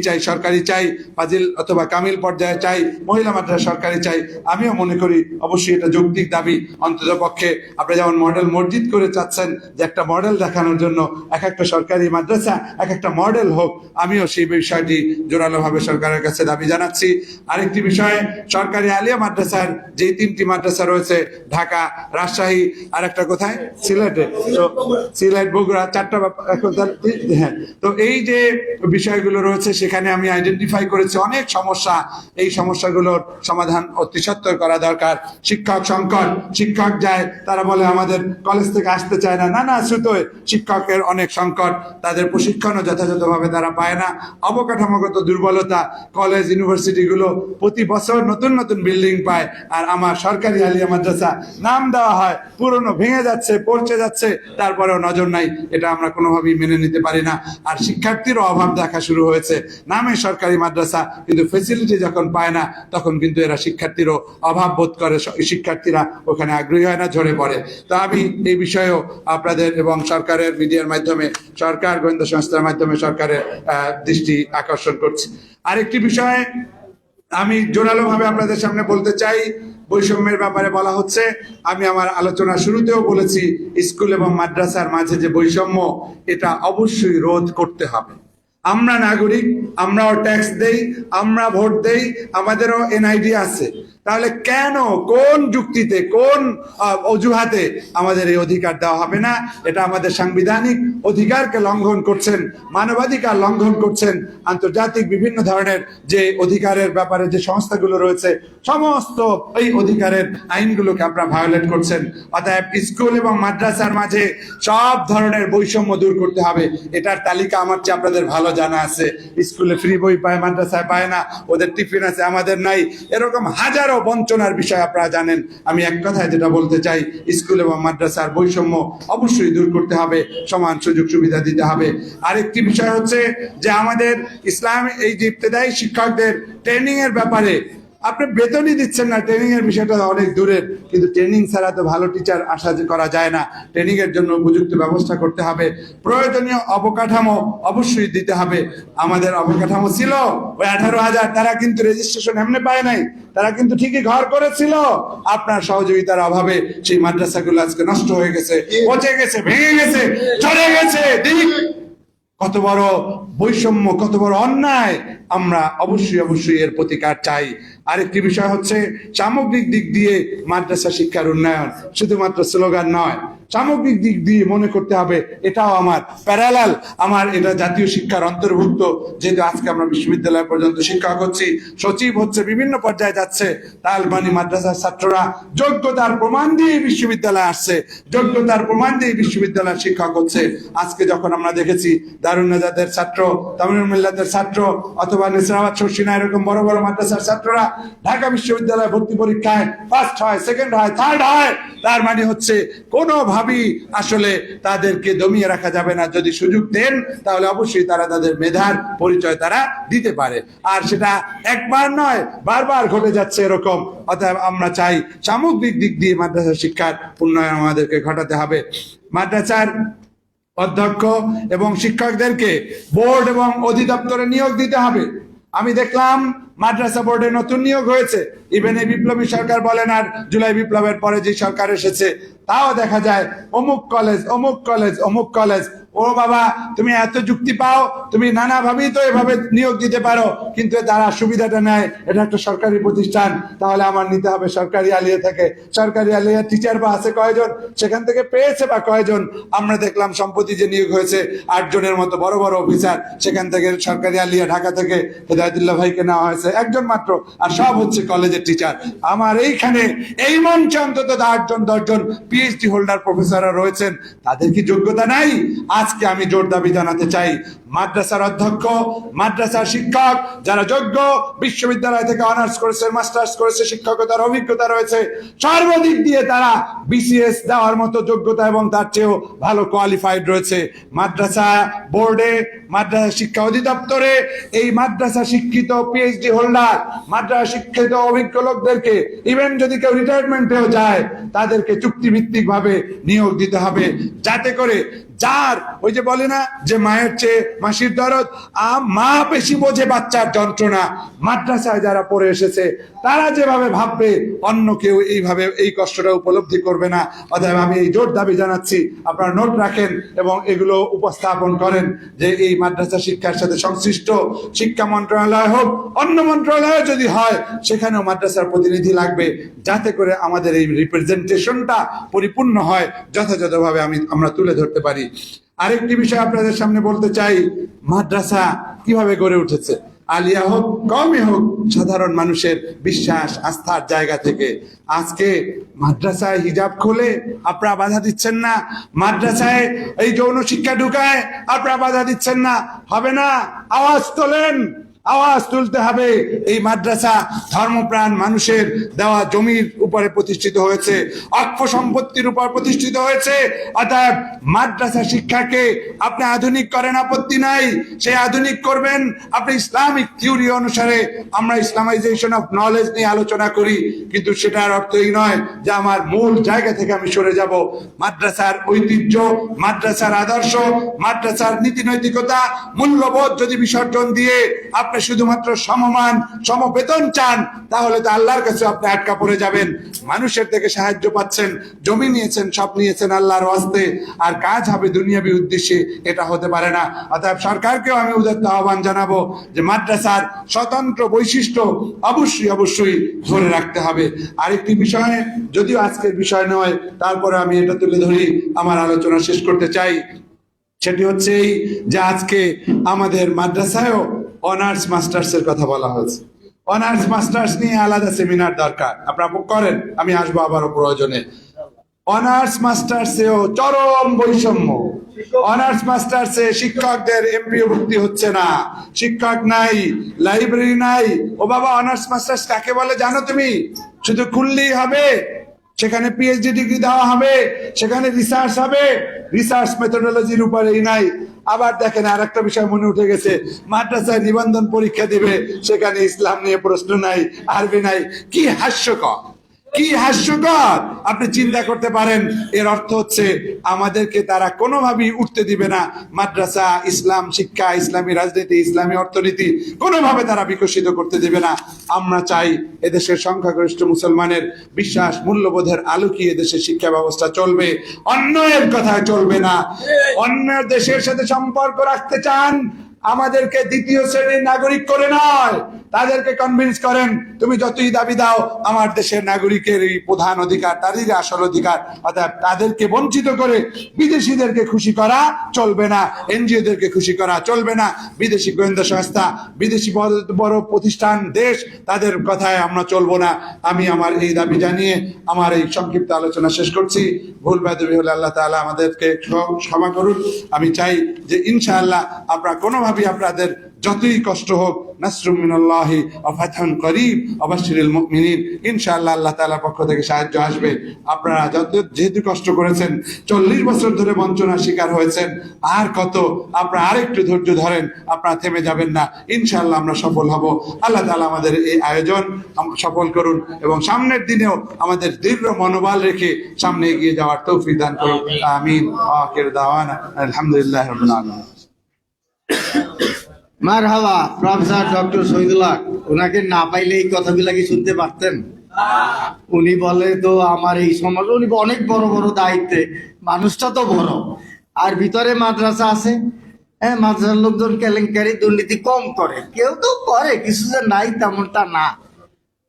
S7: চাই, সরকারি চাই, ফাজিল অথবা কামিল পর্যায়ে চাই, মহিলা মাদ্রাসা সরকারি চাই। আমিও মনে করি অবশ্যই এটা যৌক্তিক দাবি। অন্তত পক্ষে আপনি যেমন মডেল মসজিদ করে চাচ্ছেন যে একটা মডেল দেখানোর জন্য এক একটা সরকারি মাদ্রাসা এক একটা মডেল হোক, আমিও সেই বিষয়টি জোরালোভাবে সরকারের কাছে দাবি জানাচ্ছি। আরেকটি বিষয়, সরকারি আলিয়া মাদ্রাসার যে 3টি মাদ্রাসা রয়েছে, ঢাকা, রাজশাহী, আর একটা কোথায় সিলেটে, তো সিলেট, বগুড়া, 4টা এখন হ্যাঁ। তো এই যে বিষয়গুলো রয়েছে সেখানে আমি আইডেন্টিফাই করেছি অনেক সমস্যা। এই সমস্যাগুলোর সমাধান অতি সত্বর করা দরকার। শিক্ষক সংকট, শিক্ষক যায়, তারা বলে আমাদের কলেজ থেকে আসতে চায় না, নানা শ্রুতোয় শিক্ষকের অনেক সংকট, তাদের প্রশিক্ষণও যথাযথভাবে তারা পায় না, অবকাঠামোগত দুর্বলতা, কলেজ ইউনিভার্সিটিগুলো প্রতি বছর নতুন নতুন বিল্ডিং পায়, আর আমার সরকারি আলিয়া মাদ্রাসা নাম দেওয়া হয়, পুরনো ভেঙে যাচ্ছে, পড়ছে যাচ্ছে, তারপরেও নজর নাই। এটা আমরা কোনোভাবেই মেনে নিতে পারি না। আর শিক্ষার্থীরও অভাব দেখা শুরু হয়েছে। নামে সরকারি মাদ্রাসা, কিন্তু ফেসিলিটি যখন পায় না তখন কিন্তু এরা শিক্ষার্থীরও অভাব বোধ করে, শিক্ষার্থীরা ওখানে আগ্রহী হয় না, ঝরে পড়ে। তো আমি এই বিষয়েও আপনাদের এবং সরকারের মিডিয়ার মাধ্যমে, সরকার গোয়েন্দা সংস্থার মাধ্যমে সরকারের দৃষ্টি আকর্ষণ করছি। আরেকটি বিষয় আমি জোরালোভাবে আপনাদের সামনে বলতে চাই, বৈষম্যের ব্যাপারে বলা হচ্ছে। আমি আমার আলোচনার শুরুতেও বলেছি, স্কুল এবং মাদ্রাসার মাঝে যে বৈষম্য, এটা অবশ্যই রোধ করতে হবে। আমরা নাগরিক, আমরাও ট্যাক্স দেই, আমরা ভোট দেই, আমাদেরও এনআইডি আছে। তাহলে কেন, কোন যুক্তিতে, কোন অজুহাতে আমাদের এই অধিকার দেওয়া হবে না? এটা আমাদের সাংবিধানিক অধিকারকে লঙ্ঘন করছেন, মানবাধিকার লঙ্ঘন করছেন। আন্তর্জাতিক বিভিন্ন ধরনের যে অধিকারের ব্যাপারে যে সংস্থাগুলো রয়েছে, সমস্ত এই অধিকারের আইনগুলোকে আপনারা ভায়োলেট করছেন। অতএব স্কুল এবং মাদ্রাসার মাঝে সব ধরনের বৈষম্য দূর করতে হবে। এটার তালিকা আমার চেয়ে আপনাদের ভালো জানা আছে। স্কুলে ফ্রি বই পায়, মাদ্রাসায় পায় না, ওদের টিফিন আছে, আমাদের নাই, এরকম হাজারো বঞ্চনার বিষয় আপনারা জানেন। আমি এক কথায় যেটা বলতে চাই, স্কুল এবং মাদ্রাসার বৈষম্য অবশ্যই দূর করতে হবে, সমান সুযোগ সুবিধা দিতে হবে। আরেকটি বিষয় হচ্ছে যে আমাদের ইসলাম এই যে ইবতেদায়ী শিক্ষকদের ট্রেনিং এর ব্যাপারে আপনি বেতনই দিচ্ছেন না, ট্রেনিং এর বিষয়টা অনেক দূরের, কিন্তু ট্রেনিং ছাড়া তো ভালো টিচার আশা করা যায় না। ট্রেনিং এর জন্য উপযুক্ত ব্যবস্থা করতে হবে, প্রয়োজনীয় অবকাঠামো অবশ্যই দিতে হবে। আমাদের অবকাঠামো ছিল ওই 18,000, তারা কিন্তু রেজিস্ট্রেশন এমনি পায় নাই, তারা কিন্তু ঠিকই ঘর করেছিল। আপনার সহযোগিতার অভাবে সেই মাদ্রাসাগুলো আজকে নষ্ট হয়ে গেছে, পচে গেছে, ভেঙে গেছে, চলে গেছে। কত বড় বৈষম্য, কত বড় অন্যায়! আমরা অবশ্যই এর প্রতিকার চাই। আরেকটি বিষয় হচ্ছে সামগ্রিক দিক দিয়ে মাদ্রাসা শিক্ষার উন্নয়ন শুধুমাত্র স্লোগান নয়, সামগ্রিক দিক দিয়ে মনে করতে হবে এটাও আমার প্যারালাল, আমার এটা জাতীয় শিক্ষার অন্তর্ভুক্ত। যেহেতু আজকে আমরা বিশ্ববিদ্যালয় পর্যন্ত শিক্ষক হচ্ছি, সচিব হচ্ছে, বিভিন্ন পর্যায়ে যাচ্ছে, তালবানি মাদ্রাসার ছাত্ররা যোগ্যতার প্রমাণ দিয়ে বিশ্ববিদ্যালয়ে আসছে, যোগ্যতার প্রমাণ দিয়ে বিশ্ববিদ্যালয়ের শিক্ষক হচ্ছে। আজকে যখন আমরা দেখেছি দারুন নাজাতের ছাত্র, তামিমুল মিল্লাতের ছাত্র, অথবা নেসরাবাদ শর্ষিনা, এরকম বড় বড় মাদ্রাসার ছাত্ররা ঢাকা বিশ্ববিদ্যালয়ে ভর্তি পরীক্ষায় ফার্স্ট হয়, সেকেন্ড হয়, থার্ড হয়, তার মানে হচ্ছে কোনোভাবেই আসলে তাদেরকে দমিয়ে রাখা যাবে না। যদি সুযোগ দেন তাহলে অবশ্যই তারা তাদের মেধার পরিচয় তারা দিতে পারে, আর সেটা একবার নয়, বারবার ঘটে যাচ্ছে এরকম। অতএব আমরা চাই সামগ্রিক দিক দিয়ে মাদ্রাসা শিক্ষার উন্নয়ন আমাদেরকে ঘটাতে হবে। মাদ্রাসার অধ্যক্ষ এবং শিক্ষকদেরকে বোর্ড এবং অধিদপ্তরে নিয়োগ দিতে হবে। আমি দেখলাম মাদ্রাসা বোর্ডে নতুন নিয়োগ হয়েছে, ইভেন এই বিপ্লবী সরকার বলেন আর জুলাই বিপ্লবের পরে যে সরকার এসেছে, তাও দেখা যায় অমুক কলেজ, অমুক কলেজ, অমুক কলেজ। ও বাবা, তুমি এত যুক্তি পাও, তুমি নানাভাবেই তো এভাবে নিয়োগ দিতে পারো, কিন্তু তারা সুবিধাটা নেয়, এটা একটা সরকারি প্রতিষ্ঠান, তাহলে আমার নিতে হবে সরকারি আলিয়া থেকে। সরকারি আলিয়া টিচার বা আছে কয়জন, সেখান থেকে পেয়েছে বা কয়জন? আমরা দেখলাম সম্প্রতি যে নিয়োগ হয়েছে 8 জনের মতো বড় বড় অফিসার, সেখান থেকে সরকারি আলিয়া ঢাকা থেকে হেদায়েতুল্লাহ ভাইকে নেওয়া হয়েছে, 1 জন মাত্র, আর সব হচ্ছে কলেজের টিচার। আমার এইখানে এই মঞ্চে অন্তত 8 জন 10 জন পিএইচডি হোল্ডার প্রফেসররা রয়েছেন, তাদের কি যোগ্যতা নাই? আজকে আমি জোর দাবি জানাতে চাই, মাদ্রাসার অধ্যক্ষ, মাদ্রাসার শিক্ষক যারা যোগ্য, বিশ্ববিদ্যালয় থেকে অনার্স করেছে, মাস্টার্স করেছে, শিক্ষকতার অভিজ্ঞতা রয়েছে, সর্বদিক দিয়ে তারা বিসিএস দেওয়ার মতো যোগ্যতা এবং তার চেয়েও ভালো কোয়ালিফাইড রয়েছে। মাদ্রাসা বোর্ডে, মাদ্রাসা শিক্ষা অধিদপ্তরে এই মাদ্রাসা শিক্ষিত পিএইচডি হোল্ডার, মাদ্রাসা শিক্ষিত অভিজ্ঞ লোকদেরকে, ইভেন যদি কেউ রিটায়ারমেন্টেও যায়, তাদেরকে চুক্তিভিত্তিক ভাবে নিয়োগ দিতে হবে, যাতে করে যার ওই যে বলে না যে মায়ের চেয়ে মাসির দরদ, মা বেশি বোঝে বাচ্চার যন্ত্রণা। মাদ্রাসায় যারা পড়ে এসেছে তারা যেভাবে ভাববে অন্য কেউ এইভাবে এই কষ্টটা উপলব্ধি করবে না। অতএব আমি এই জোর দাবি জানাচ্ছি, আপনারা নোট রাখেন এবং এগুলো উপস্থাপন করেন যে এই মাদ্রাসা শিক্ষার সাথে সংশ্লিষ্ট শিক্ষা মন্ত্রণালয় হোক, অন্য মন্ত্রণালয় যদি হয় সেখানেও মাদ্রাসার প্রতিনিধি লাগবে, যাতে করে আমাদের এই রিপ্রেজেন্টেশনটা পরিপূর্ণ হয়, যথাযথভাবে আমরা তুলে ধরতে পারি। আরেকটি বিষয় আপনাদের সামনে বলতে চাই, মাদ্রাসা কিভাবে গড়ে উঠেছে। আলিয়া হোক কমই হোক, সাধারণ মানুষের বিশ্বাস আস্থার জায়গা থেকে। আজকে মাদ্রাসায় হিজাব খুলে আপনারা বাধা দিচ্ছেন না, মাদ্রাসায় এই যৌন শিক্ষা ঢুকায় আপনারা বাধা দিচ্ছেন না, হবে না। আওয়াজ তোলেন, আওয়াজ তুলতে হবে। এই মাদ্রাসা ধর্মপ্রাণ মানুষের দেওয়া জমির উপরে প্রতিষ্ঠিত হয়েছে, অক্ষ সম্পত্তির উপর প্রতিষ্ঠিত হয়েছে। অর্থাৎ মাদ্রাসা শিক্ষাকে আপনি আধুনিক করেন, আপত্তি নাই, সেই আধুনিক করবেন আপনি ইসলামিক থিওরি অনুসারে। আমরা ইসলামাইজেশন অফ নলেজ নিয়ে আলোচনা করি, কিন্তু সেটার অর্থ এই নয় যে আমার মূল জায়গা থেকে আমি সরে যাব। মাদ্রাসার ঐতিহ্য, মাদ্রাসার আদর্শ, মাদ্রাসার নীতি নৈতিকতা, মূল্যবোধ যদি বিসর্জন দিয়ে আপনি শুধুমাত্র সমমান সমবেতন চান, তাহলে তো আল্লাহর কাছে আপনি আটকা পড়ে যাবেন। মানুষের থেকে সাহায্য পাচ্ছেন, জমি নিয়েছেন, সব নিয়েছেন আল্লাহর ওয়াস্তে, আর কাজ হবে দুনিয়াবী উদ্দেশ্যে, এটা হতে পারে না। অতএব সরকারকেও আমি উদাত্ত আহ্বান জানাবো যে মাদ্রাসার স্বতন্ত্র বৈশিষ্ট্য অবশ্যই ধরে রাখতে হবে। আরেকটি বিষয়, যদিও আজকের বিষয় নয়, তারপরে আমি এটা তুলে ধরি, আমার আলোচনা শেষ করতে চাই। সেটি হচ্ছে এই যে আজকে আমাদের মাদ্রাসায়ও অনার্স মাস্টার্স এর কথা বলা হয়েছে। অনার্স মাস্টার্স নিয়ে আলাদা সেমিনার দরকার, আপনারা করেন, আমি আসবো আবারও প্রয়োজনে। অনার্স মাস্টার্সেও চরম বৈষম্য। অনার্স মাস্টার্সে শিক্ষকদের এমপিও ভর্তি হচ্ছে না, শিক্ষক নাই, লাইব্রেরি নাই। ও বাবা, অনার্স মাস্টার্স কাকে বলে জানো তুমি? শুধু খুললেই হবে? সেখানে পিএইচডি ডিগ্রি দেওয়া হবে, সেখানে রিসার্চ হবে, রিসার্চ মেথোডোলজির উপরেই নাই। আবার দেখেন আরেকটা বিষয় মনে উঠে গেছে, মাদ্রাসায় নিবন্ধন পরীক্ষা দিবে, সেখানে ইসলাম নিয়ে প্রশ্ন নাই, আরবি নাই। কি হাস্যকর, কি হাস্যকর! আপনি চিন্তা করতে পারেন, এর অর্থ হচ্ছে আমাদেরকে তারা কোনোভাবেই উঠতে দিবে না। মাদ্রাসা, ইসলাম শিক্ষা, ইসলামী রাজনীতি, ইসলামী অর্থনীতি কোনোভাবে তারা বিকশিত করতে দিবে না। আমরা চাই এদেশের সংখ্যাগরিষ্ঠ মুসলমানের বিশ্বাস মূল্যবোধের আলোকে এদেশের শিক্ষা ব্যবস্থা চলবে, অন্যের কথায় চলবে না। অন্য দেশের সাথে সম্পর্ক রাখতে চান, আমাদেরকে দ্বিতীয় শ্রেণীর নাগরিক করে নয়, তাদেরকে কনভিন্স করেন, তুমি যতই দাবি দাও আমার দেশের নাগরিকের এই প্রধান অধিকার, তাদেরই আসল অধিকার। অর্থাৎ তাদেরকে বঞ্চিত করে বিদেশিদেরকে খুশি করা চলবে না, এনজিওদেরকে খুশি করা চলবে না, বিদেশি গোয়েন্দা সংস্থা, বিদেশি বড় প্রতিষ্ঠান, দেশ, তাদের কথায় আমরা চলবো না। আমি আমার এই দাবি জানিয়ে আমার এই সংক্ষিপ্ত আলোচনা শেষ করছি। ভুল বেয়াদবি হলে আল্লাহ তাআলা আমাদেরকে ক্ষমা করুন। আমি চাই যে ইনশাআল্লাহ আপনারা কোনোভাবেই আপনাদের যতই কষ্ট হোক, নাসরুম মিনাল্লাহি ওয়া ফাতহুন করিব ওয়া বাশশিরিল মুমিনিন, ইনশাআল্লাহ আল্লাহ তাআলার পক্ষ থেকে সাহায্য আসবে। আপনারা যেহেতু কষ্ট করেছেন, 40 বছর ধরে বঞ্চনার শিকার হয়েছেন, আর কত, আপনারা আরেকটু ধৈর্য ধরেন, আপনারা থেমে যাবেন না, ইনশাআল্লাহ আমরা সফল হব। আল্লাহ তাআলা আমাদের এই আয়োজন সফল করুন এবং সামনের দিনেও আমাদের দৃঢ় মনোবল রেখে সামনে এগিয়ে যাওয়ার তৌফিক দান করুন। আমিন। আখির দাওয়ানা আলহামদুলিল্লাহি রাব্বিল আলামিন।
S2: মারহাবা প্রফেসর ডক্টর শহীদুল্লাহ, ওনাকে না পাইলে এই কথাগুলা কি শুনতে পারতেন? উনি বলে তো আমার এই সমাজ, উনি অনেক বড় বড় দায়িত্বে, মানুষটা তো বড়, আর ভিতরে মাদ্রাসা আছে। হ্যাঁ, মাদ্রাসার লোকজন কেলেঙ্কারি দুর্নীতি কম করে, কেউ তো করে, কিছু যে নাই তেমনটা না।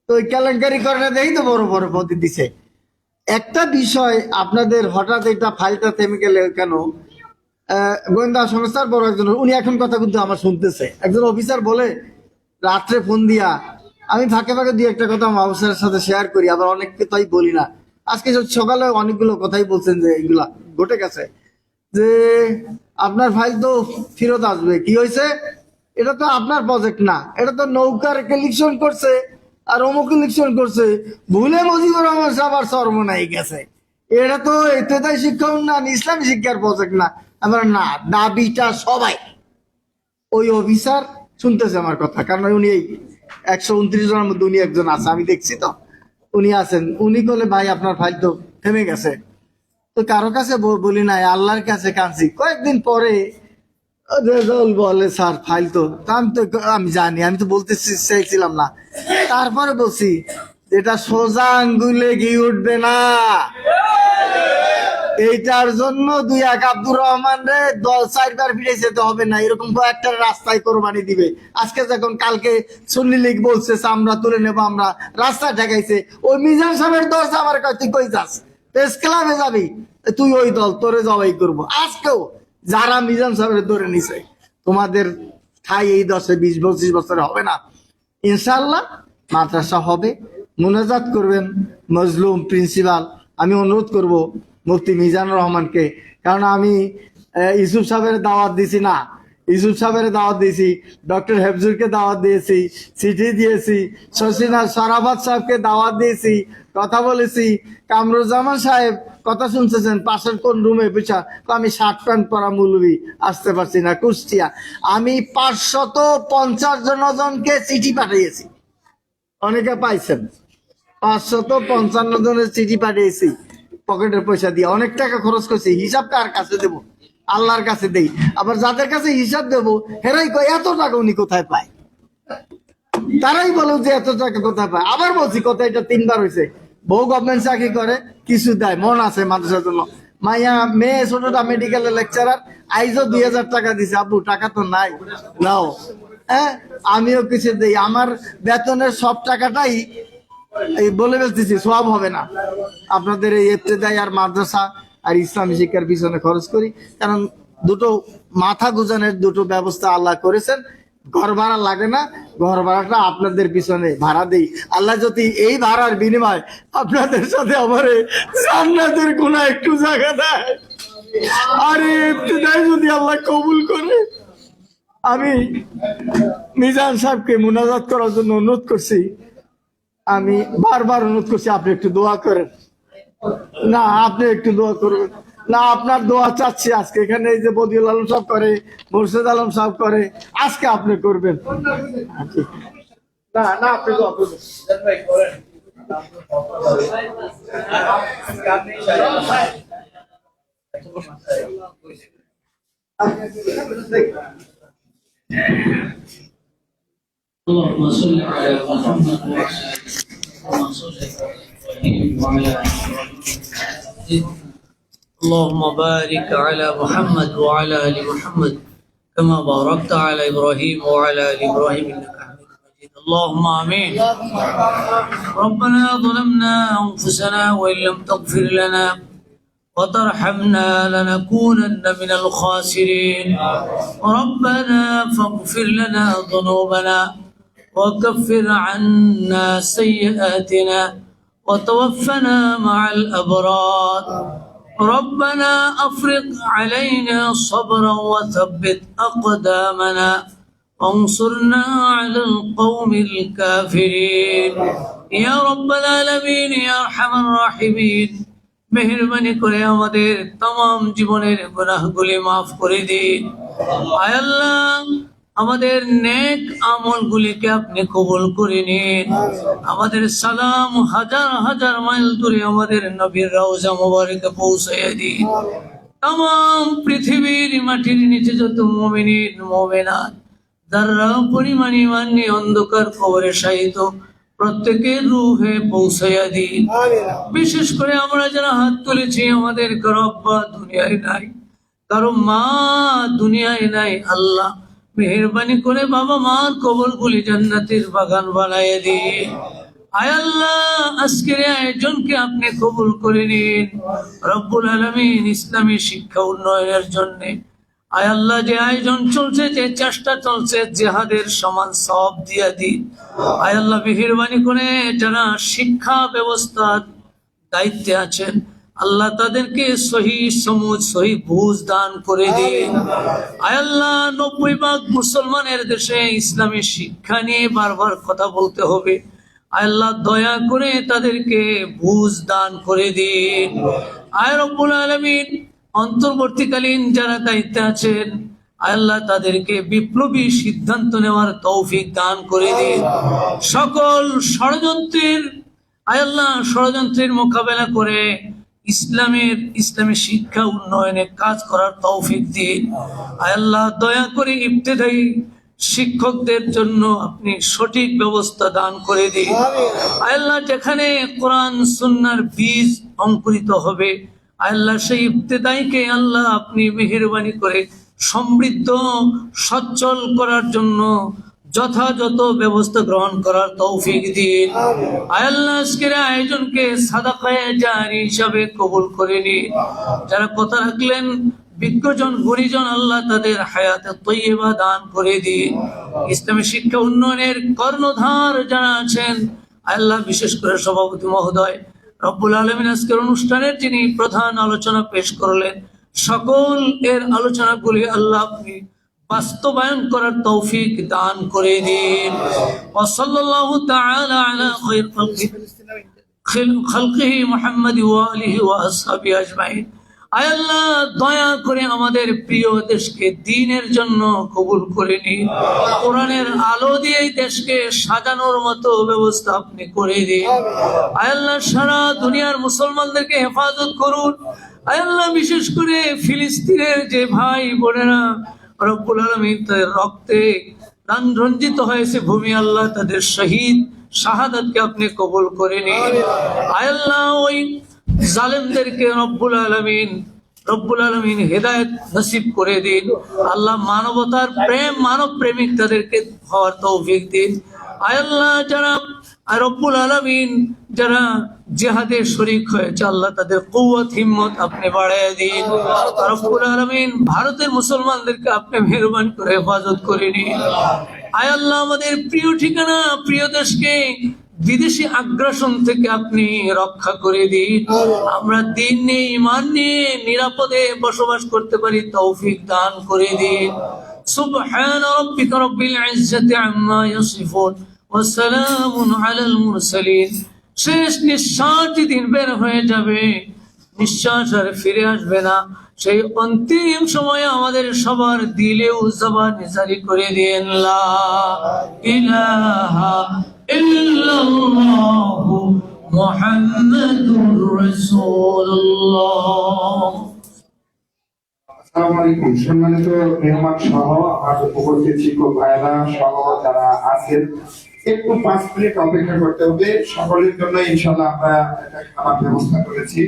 S2: তো ওই কেলেঙ্কারি করে না, দেখি তো বড় বড় পদে দিছে। একটা বিষয় আপনাদের হঠাৎ এটা ফাইলটা থেমে গেলে কেন? গোয়েন্দা সংস্থার বড় একজন, উনি এখন কথা কিন্তু আমার শুনতেছে, একজন অফিসার বলে রাত্রে ফোন দিয়া, আমি ফাঁকে ফাঁকে দুই একটা কথা আমার অফিসারের সাথে শেয়ার করি, আবার অনেক কথাই বলি না। আজকে সকালে অনেকগুলো কথাই বলছেন যে এগুলা ঘটে গেছে, যে আপনার ফাইল তো ফেরত আসবে। কি হয়েছে? এটা তো আপনার প্রজেক্ট না, এটা তো নৌকার ইলেকশন করছে আর অমুক ইলেকশন করছে, ভুলে মুজিবুর রহমান সাহেব আর সর্বনাই গেছে। এটা তো ইত্তেদায়ী শিক্ষা উন্নয়ন ইসলামী শিক্ষার প্রজেক্ট না। আমার না, দাবিটা সবাই, ওই অফিসার শুনতেছে আমার কথা, কারণ উনি এই 129 জনের মধ্যে উনি একজন আছে, আমি দেখছি তো, উনি আছেন। উনি বলে ভাই আপনার ফাইল তো থেমে গেছে।
S4: তো কারো কাছে বলি নাই, আল্লাহর কাছে কাঁদছি। কয়েকদিন পরে রেজাউল বলে স্যার ফাইল তো, তা আমি জানি, আমি তো বলতে চাইছিলাম না, তারপরে বলছি এটা সোজা আঙ্গুলে ঘি উঠবে না, এইটার জন্য 2-1 আব্দুর রহমান রে 4বার ফিরে যেতে হবে না, এরকম কয়েকটা রাস্তায় কোরবানি দিবে। আজকে যখন কালকে সুন্নি লীগ বলছে আমরা তুলে নেবো, আমরা রাস্তা ঠেকাইছে, ওই মিজান সাহেবের দোষ আমার কয় তুই কই যাস, প্রেস ক্লাবে যাবি, তুই ওই দল, তোরে জবাই করবো। আজকেও যারা মিজান সাহেবের ধরে নিছে, তোমাদের ঠাই এই 10-20-25 বছরে হবে না ইনশাল্লাহ। মাদ্রাসা হবে, মুনাজাত করবেন মজলুম প্রিন্সিপাল। আমি অনুরোধ করব মুফতি মিজানুর রহমানকে, কারণ আমি ইউসুফ সাহেবের দাওয়াত দিছি না, ইউসুফ সাহেবের দাওয়াত দিয়েছি, ডক্টর হেফজুরকে দাওয়াত দিয়েছি, চিঠি দিয়েছি, শশীনা সরাফাত সাহেবকে দাওয়াত দিয়েছি, কথা বলেছি। কামরুজ্জামান সাহেব কথা শুনতেছেন পাশের কোন রুমে পিছা, তো আমি 60 প্যান্ট পরা মৌলবি আসতে পারছি না কুষ্টিয়া। আমি 550 জনকে চিঠি পাঠিয়েছি, অনেকে পাইছেন। 555 জনের চিঠি পাঠিয়েছি পকেটের পয়সা দিয়ে, অনেক টাকা খরচ করছি। হিসাব কার কাছে দেব? আল্লাহর কাছে দেই। আবার যাদের কাছে হিসাব দেবো হেরাই কয় এত টাকা উনি কোথায় পায়, তারাই বলো যে এত টাকা কোথায় পায়। আবার বলছি কথা, এটা 3বার হয়েছে। বউ গভর্নমেন্ট চাকরি করে, কিছু দেয়, মন আছে মাদ্রাসার জন্য। মাইয়া মেয়ে ছোটটা মেডিকেলের লেকচারার, আইজও 2000 টাকা দিছে, আব্বু টাকা তো নাই, নাও। হ্যাঁ, আমিও কিছু দিই, আমার বেতনের সব টাকাটাই এই বলে বলতেছি সব হবে না, আপনাদের এই ইবতেদাই আর মাদ্রাসা আর ইসলামী শিক্ষার পিছনে খরচ করি। কারণ দুটো মাথা গুজানের দুটো ব্যবস্থা আল্লাহ করেছেন, ঘর ভাড়া লাগে না, ঘর ভাড়াটা আপনাদের পিছনে ভাড়া দেই। আল্লাহ যদি এই ভাড়ার বিনিময় আপনাদের সাথে আমার জান্নাতের কোন একটু জায়গা দেয়, আর ইবতেদাই যদি আল্লাহ কবুল করে, আমি মিজান সাহেবকে মুনাজাত করার জন্য অনুরোধ করছি। আমি বারবার অনুরোধ করছি আপনি একটু দোয়া করেন না, আপনি একটু দোয়া করবেন না, আপনার দোয়া চাচ্ছি আজকে। এখানে এই যে বদিউল আলম সাহেব করে, মুর্শেদ আলম সাহেব করে, আজকে আপনি করবেন না, না আপনি দোয়া করবেন।
S3: اللهم صل على محمد وعلى اللهم بارك على محمد وعلى ال محمد كما باركت على ابراهيم وعلى ال ابراهيم انك حميد مجيد اللهم امين. ربنا ظلمنا انفسنا وان لم تغفر لنا وترحمنا لنكونن من الخاسرين. ربنا فاغفر لنا ذنوبنا وكفر عنا سيئاتنا وتوفنا مع الأبرار. ربنا أفرغ علينا صبرا وثبت أقدامنا وانصرنا على القوم الكافرين. يا رب العالمين يا أرحم الراحمين, মেহেরবানি করে আমাদের तमाम জীবনের গুনাহগুলি maaf করে দিন। আয় আল্লাহ, আমাদের নেক আমলগুলিকে আপনি কবুল করে নিন। আমাদের সালাম হাজার হাজার মাইল দূরে আমাদের নবীর রওজা মুবারকে পৌঁছাইয়া দিন। तमाम পৃথিবীর মাটির নিচে যত মুমিন মুমিনাত যারা পরিমাণ ঈমান নিয়ে অন্ধকার কবরে শায়িত, প্রত্যেকের রূহে পৌঁছাইয়া দিন। বিশেষ করে আমরা যারা হাত তুলেছি, আমাদের কারো আব্বা দুনিয়ায় নাই, কারো মা দুনিয়ায় নাই, আল্লাহ মেহেরবানি করে বাবা মার কবরগুলি জান্নাতের বাগান বানাইয়া দিন। আয় আল্লাহ, আজকের আয়োজনকে আপনি কবুল করে নিন। রব্বুল আলামিন ইসলামী শিক্ষা উন্নয়নের জন্য আয় আল্লাহ যে আয়োজন চলছে, যে চেষ্টা চলছে, জিহাদের সমান সওয়াব দিয়া দিন। আয় আল্লাহ মেহেরবানি করে যারা শিক্ষা ব্যবস্থার দায়িত্বে আছেন, আল্লাহ তাদেরকে সহি সমুজ সহি বুঝ দান করে দিন। আয় আল্লাহ, 90% মুসলমানের দেশে ইসলামী শিক্ষা নিয়ে বারবার কথা বলতে হবে। আয় আল্লাহ দয়া করে তাদেরকে বুঝ দান করে দিন। আয় রব্বুল আলামিন, অন্তর্বর্তীকালীন যারা দায়িত্বে আছেন, আয় আল্লাহ তাদেরকে বিপ্লবী সিদ্ধান্ত নেওয়ার তৌফিক দান করে দিন। সকল ষড়যন্ত্রের আয় আল্লাহ ষড়যন্ত্রের মোকাবেলা করে ইসলামী শিক্ষা উন্নয়নে কাজ করার তৌফিক দিন। আয় আল্লাহ, দয়া করে ইবতেদায়ী শিক্ষকদের জন্য আপনি সঠিক ব্যবস্থা দান করে দিন। আয় আল্লাহ, যেখানে কোরআন সুন্নাহর বীজ অঙ্কুরিত হবে, আয় আল্লাহ, সেই ইবতেদায়ীকে আল্লাহ আপনি মেহেরবানি করে সমৃদ্ধ সচ্ছল করার জন্য যথাযথ ব্যবস্থা গ্রহণ করার তৌফিক দিন। আয় আল্লাহ, আজকের আয়োজনকে সাদাকায়ে জারি হিসাবে কবুল করে নিন। যারা কথা রাখলেন, বিজ্ঞজন গুণীজন, আল্লাহ তাদের হায়াতে তৈয়বা দান করে দিন। ইসলামী শিক্ষা উন্নয়নের কর্ণধার যারা আছেন, আল্লাহ বিশেষ করে সভাপতি মহোদয় রব্বুল আলামিন আজকের অনুষ্ঠানের যিনি প্রধান আলোচনা পেশ করলেন, সকল এর আলোচনাগুলি আল্লাহ আপনি বাস্তবায়ন করার তৌফিক দান করে দিন। ওয়া সাল্লাল্লাহু তাআলা আলা খায়র খালকিহি মুহাম্মাদি ওয়া আলিহি ওয়া আসহাবিহি আজমাইন। আয় আল্লাহ, দয়া করে আমাদের প্রিয় দেশকে দ্বীনের জন্য কবুল করে নিন। কোরআনের আলো দিয়ে এই দেশকে সাজানোর মতো ব্যবস্থা আপনি করে দিন। আয় আল্লাহ, সারা দুনিয়ার মুসলমানদেরকে হেফাজত করুন। আয় আল্লাহ, বিশেষ করে ফিলিস্তিনের যে ভাই বোনেরা রব্বুল আলামিন তাদের রক্তে রঞ্জিত হয়েছে ভূমি, আল্লাহ তাদের শহীদ শাহাদাতকে আপনি কবুল করে নিন। আয় আল্লাহ, ওই জালেমদেরকে রব্বুল আলামিন হেদায়েত নসিব করে দিন। আল্লাহ, মানবতার প্রেম, মানব প্রেমিক তাদেরকে হওয়ার তৌফিক দিন। আয় আল্লাহ, যারা রব্বুল আলামিন যারা জিহাদে শরীক হয়েছে, আল্লাহ তাদের কুওয়াত হিম্মত আপনি বাড়ায় দিন। রব্বুল আলামিন ভারতের মুসলমানদেরকে আপনি মেহেরবানি করে হেফাজত করে নিন। আয় আল্লাহ, আমাদের প্রিয় ঠিকানা, প্রিয় দেশকে বিদেশি আগ্রাসন থেকে আপনি রক্ষা করে দিন। আমরা দিন নিয়ে, ঈমান নিয়ে নিরাপদে বসবাস করতে পারি তৌফিক দান করে দিন। সুবহান রাব্বিকা রাব্বিল ইজ্জাতি আম্মা ইয়াসিফুন ওয়া সালামুন আলাল মুরসালিন। শেষ নিঃশ্বাস যেদিন বের হয়ে যাবে, নিঃশ্বাস আর ফিরে আসবে না, সেই অন্তিম সময়ে আমাদের সবার দিলেও জবানে জারি করে দিন, লা ইলাহা ইল্লাল্লাহু মুহাম্মাদুর রাসূলুল্লাহ।
S5: আসসালামু আলাইকুম। সম্মানিত মেহমান সহ আমার উপস্থিত শিক্ষক ভাইরা সহ যারা আছেন, একটু 5 মিনিট অপেক্ষা করতে হবে। সকলের জন্য ইনশাআল্লাহ আমরা একটা খাবার ব্যবস্থা করেছি।